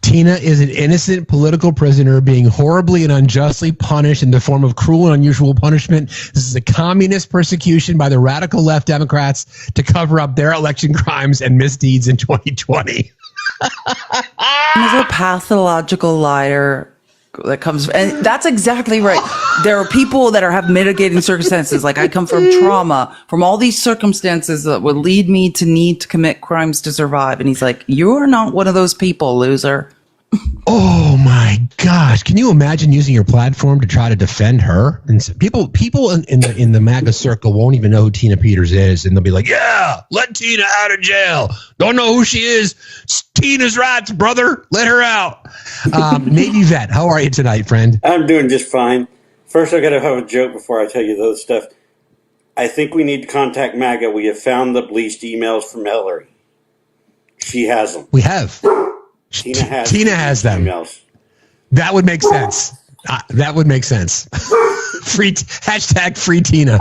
Tina is an innocent political prisoner being horribly and unjustly punished in the form of cruel and unusual punishment. This is a communist persecution by the radical left Democrats to cover up their election crimes and misdeeds in 2020. He's a pathological liar that comes, and that's exactly right. There are people that have mitigating circumstances. Like I come from trauma, from all these circumstances that would lead me to need to commit crimes to survive. And he's like, you are not one of those people, loser. Oh my gosh! Can you imagine using your platform to try to defend her? And so people in the MAGA circle won't even know who Tina Peters is, and they'll be like, "Yeah, let Tina out of jail. Don't know who she is. It's Tina's rights, brother. Let her out." Navy vet, how are you tonight, friend? I'm doing just fine. First, I got to have a joke before I tell you the other stuff. I think we need to contact MAGA. We have found the bleached emails from Hillary. She has them. We have. Tina has them. Emails. That would make sense. That would make sense. Hashtag free Tina.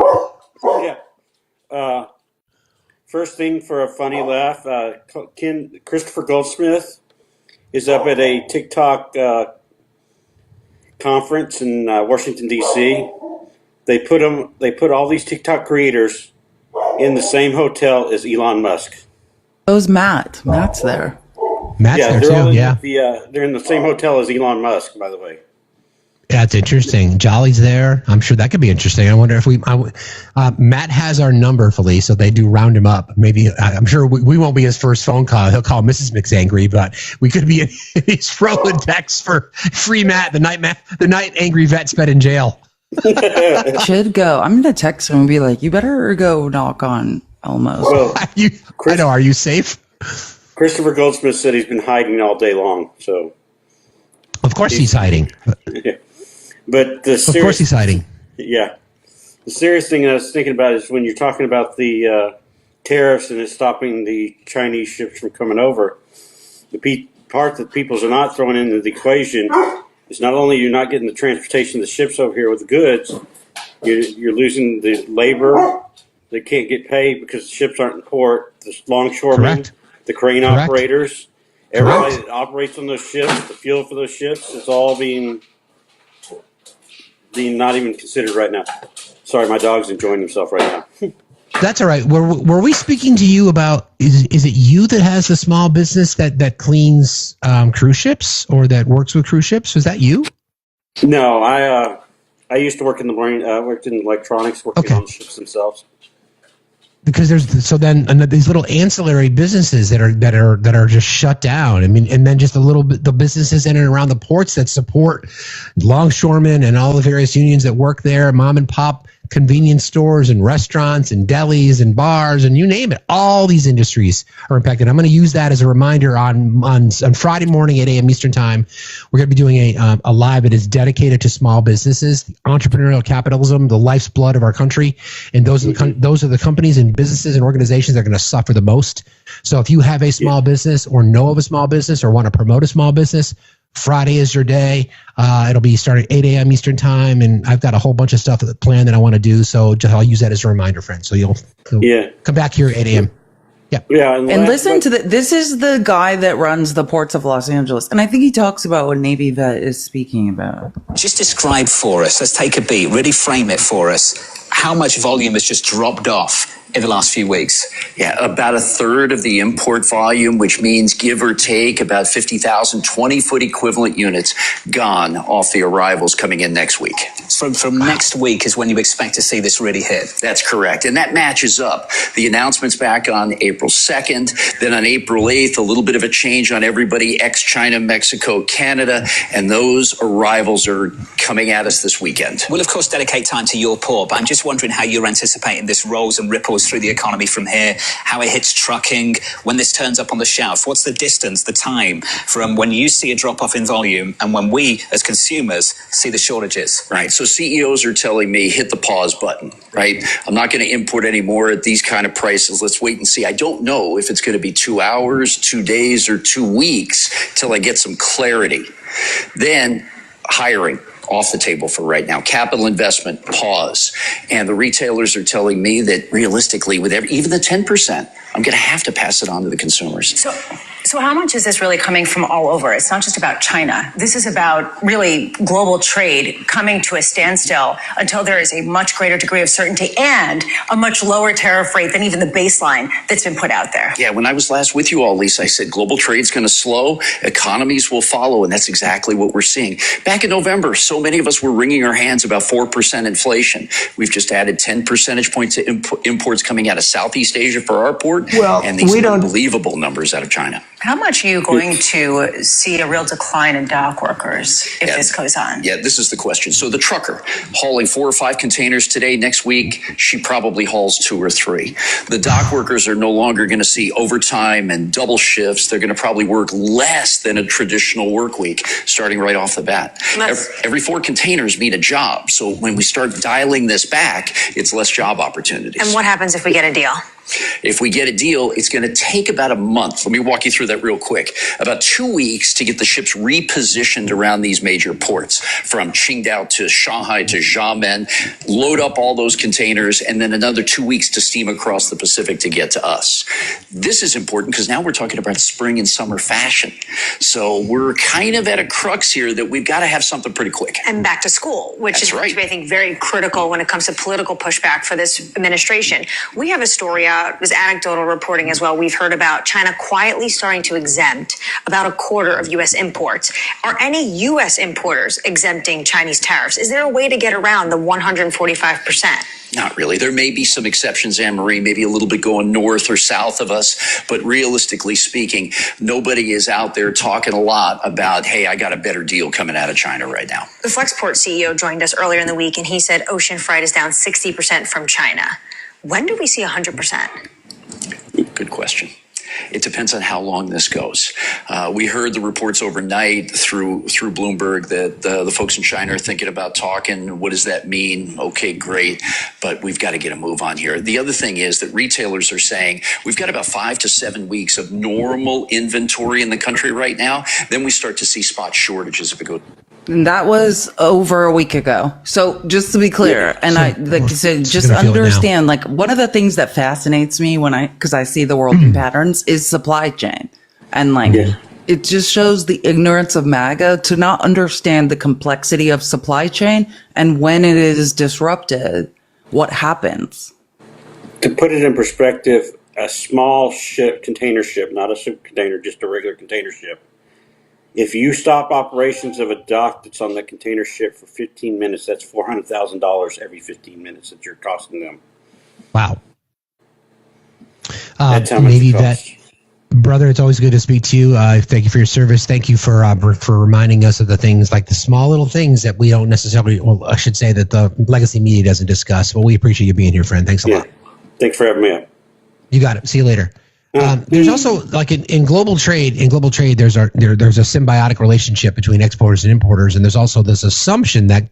Yeah. First thing for a funny laugh, Christopher Goldsmith is up at a TikTok conference in Washington, D.C. They put all these TikTok creators in the same hotel as Elon Musk. Who's Matt? Matt's there. Matt's there too. They're in the same hotel as Elon Musk, by the way. Yeah, it's interesting. Jolly's there. I'm sure that could be interesting. I wonder if Matt has our number, Felice, so they do round him up. Maybe I'm sure we won't be his first phone call. He'll call Mrs. McSangry, but we could be he's throwing texts for free Matt, the night angry vet spent in jail. Should go. I'm gonna text him and be like, "You better go knock on Elmo's." Well, I know. Are you safe? Christopher Goldsmith said he's been hiding all day long. So, of course he's hiding. Yeah. But of course he's hiding. Yeah. The serious thing I was thinking about is when you're talking about the tariffs and it's stopping the Chinese ships from coming over, the part that people are not throwing into the equation is not only you're not getting the transportation of the ships over here with the goods, you're losing the labor. They can't get paid because the ships aren't in port. The longshoremen, the crane operators, everybody that operates on those ships, the fuel for those ships, it's all being not even considered right now. Sorry, my dog's enjoying himself right now. That's all right. Were we speaking to you about, is it you that has a small business that cleans cruise ships or that works with cruise ships? Was that you? No, I used to work in the marine, worked in electronics, working on the ships themselves. Because these little ancillary businesses that are just shut down. I mean, and then just the businesses in and around the ports that support longshoremen and all the various unions that work there, mom and pop convenience stores and restaurants and delis and bars and you name it. All these industries are impacted. I'm going to use that as a reminder on Friday morning at 8 a.m. Eastern time. We're going to be doing a live that is dedicated to small businesses, entrepreneurial capitalism, the life's blood of our country, and those are the companies and businesses and organizations that are going to suffer the most. So if you have a small business or know of a small business or want to promote a small business, Friday is your day. It'll be starting 8 a.m. Eastern time, and I've got a whole bunch of stuff planned that I want to do. So I'll use that as a reminder, friend. So you'll come back here at 8 a.m. Yeah. And listen to this is the guy that runs the ports of Los Angeles. And I think he talks about what Navy vet is speaking about. Just describe for us, let's take a beat, really frame it for us, how much volume has just dropped off in the last few weeks? Yeah, about a third of the import volume, which means give or take about 50,000 20-foot equivalent units gone off the arrivals coming in next week. From next week is when you expect to see this really hit. That's correct. And that matches up. The announcement's back on April 2nd. Then on April 8th, a little bit of a change on everybody, ex-China, Mexico, Canada. And those arrivals are coming at us this weekend. We'll, of course, dedicate time to your port, but I'm just wondering how you're anticipating this rolls and ripples through the economy from here, how it hits trucking, when this turns up on the shelf. What's the distance, the time from when you see a drop-off in volume and when we, as consumers, see the shortages? Right. So CEOs are telling me, hit the pause button, right? I'm not going to import anymore at these kind of prices. Let's wait and see. I don't know if it's going to be 2 hours, 2 days, or 2 weeks till I get some clarity. Then hiring. off the table for right now. Capital investment, pause. And the retailers are telling me that realistically, with even the 10%, I'm going to have to pass it on to the consumers. So how much is this really coming from all over? It's not just about China. This is about really global trade coming to a standstill until there is a much greater degree of certainty and a much lower tariff rate than even the baseline that's been put out there. Yeah, when I was last with you all, Lisa, I said global trade's going to slow, economies will follow, and that's exactly what we're seeing. Back in November, so many of us were wringing our hands about 4% inflation. We've just added 10 percentage points to imports coming out of Southeast Asia for our port, and these unbelievable numbers out of China. How much are you going to see a real decline in dock workers if this goes on? Yeah, this is the question. So the trucker hauling 4 or 5 containers today, next week, she probably hauls 2 or 3. The dock workers are no longer going to see overtime and double shifts. They're going to probably work less than a traditional work week, starting right off the bat. Every 4 containers mean a job. So when we start dialing this back, it's less job opportunities. And what happens if we get a deal? If we get a deal, it's going to take about a month. Let me walk you through that real quick. About 2 weeks to get the ships repositioned around these major ports, from Qingdao to Shanghai to Xiamen, load up all those containers, and then another 2 weeks to steam across the Pacific to get to us. This is important because now we're talking about spring and summer fashion. So we're kind of at a crux here that we've got to have something pretty quick. And back to school, which is, I think, very critical when it comes to political pushback for this administration. We have a story out, it was anecdotal reporting as well. We've heard about China quietly starting to exempt about a quarter of U.S. imports. Are any U.S. importers exempting Chinese tariffs? Is there a way to get around the 145%? Not really. There may be some exceptions, Anne-Marie, maybe a little bit going north or south of us. But realistically speaking, nobody is out there talking a lot about, hey, I got a better deal coming out of China right now. The Flexport CEO joined us earlier in the week, and he said ocean freight is down 60% from China. When do we see 100%? Good question. It depends on how long this goes. We heard the reports overnight through Bloomberg that the folks in China are thinking about talking. What does that mean? Okay, great. But we've got to get a move on here. The other thing is that retailers are saying we've got about 5 to 7 weeks of normal inventory in the country right now. Then we start to see spot shortages if it goes. And that was over a week ago. So just to be clear, and I like you said, just understand, like one of the things that fascinates me because I see the world in patterns is supply chain. And like, it just shows the ignorance of MAGA to not understand the complexity of supply chain and when it is disrupted, what happens. To put it in perspective, a small ship, container ship, not a super container, just a regular container ship. If you stop operations of a dock that's on the container ship for 15 minutes, that's $400,000 every 15 minutes that you're costing them. Wow. That's how much maybe it costs. Brother, it's always good to speak to you. Thank you for your service. Thank you for reminding us of the things, like the small little things that we don't necessarily, well, I should say that the legacy media doesn't discuss. Well, we appreciate you being here, friend. Thanks a lot. Thanks for having me up. You got it. See you later. There's also, like in global trade, there's a symbiotic relationship between exporters and importers, and there's also this assumption that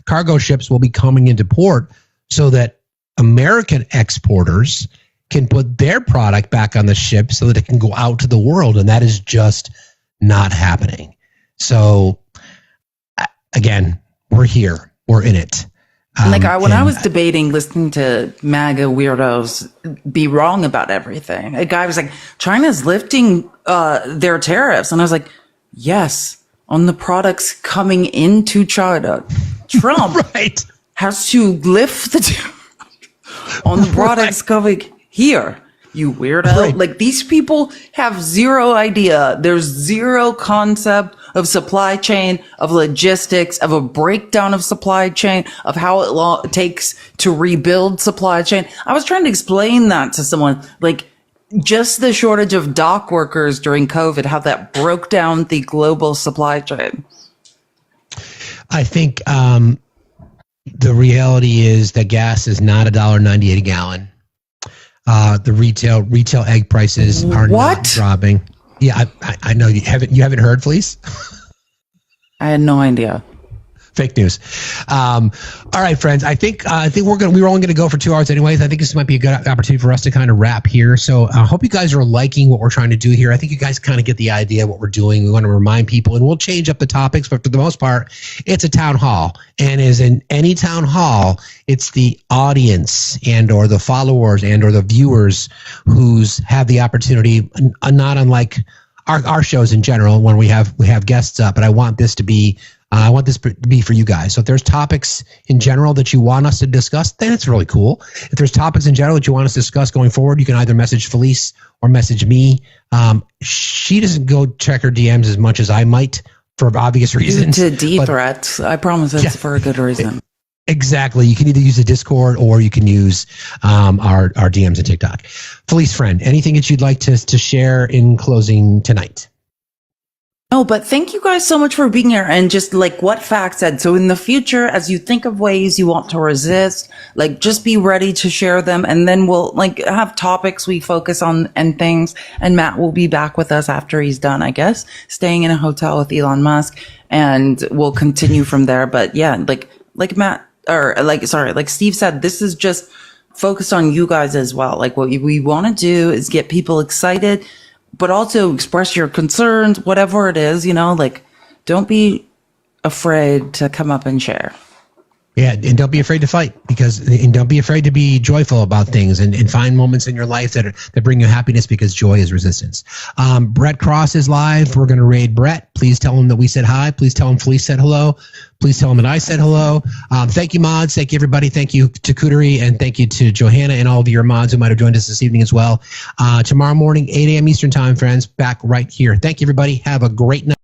cargo ships will be coming into port so that American exporters can put their product back on the ship so that it can go out to the world, and that is just not happening. So, again, we're here, we're in it. When I was debating listening to MAGA weirdos be wrong about everything, a guy was like, China's lifting their tariffs. And I was like, yes, on the products coming into China. Trump has to lift the tariff on the products coming here. You weirdo. Like, these people have zero idea. There's zero concept of supply chain, of logistics, of a breakdown of supply chain, of how it takes to rebuild supply chain. I was trying to explain that to someone, like just the shortage of dock workers during COVID, how that broke down the global supply chain. I think the reality is that gas is not $1.98 a gallon. The retail egg prices are not dropping. Yeah, I know you haven't heard, Fleece? I had no idea. Fake news. All right, friends. I think we were only going to go for 2 hours anyways. I think this might be a good opportunity for us to kind of wrap here. So I hope you guys are liking what we're trying to do here. I think you guys kind of get the idea of what we're doing. We want to remind people, and we'll change up the topics, but for the most part, it's a town hall. And as in any town hall, it's the audience and or the followers and or the viewers who's have the opportunity, not unlike our shows in general when we have guests up. But I want this to be for you guys. So if there's topics in general that you want us to discuss, then it's really cool. If there's topics in general that you want us to discuss going forward, you can either message Felice or message me. She doesn't go check her DMs as much as I might for obvious reasons. Due to deep threats. I promise it's for a good reason. Exactly. You can either use the Discord or you can use our DMs and TikTok. Felice, friend, anything that you'd like to share in closing tonight? No, but thank you guys so much for being here and just like what Fact said. So in the future, as you think of ways you want to resist, like just be ready to share them. And then we'll like have topics we focus on and things. And Matt will be back with us after he's done, I guess, staying in a hotel with Elon Musk, and we'll continue from there. But yeah, like Matt like Steve said, this is just focused on you guys as well. Like what we want to do is get people excited, but also express your concerns, whatever it is, like don't be afraid to come up and share. Yeah, and don't be afraid to fight and don't be afraid to be joyful about things and find moments in your life that bring you happiness, because joy is resistance. Brett Cross is live. We're going to raid Brett. Please tell him that we said hi. Please tell him Felice said hello. Please tell him that I said hello. Thank you, mods. Thank you, everybody. Thank you to Cootery, and thank you to Johanna and all of your mods who might have joined us this evening as well. Tomorrow morning, 8 a.m. Eastern time, friends, back right here. Thank you, everybody. Have a great night.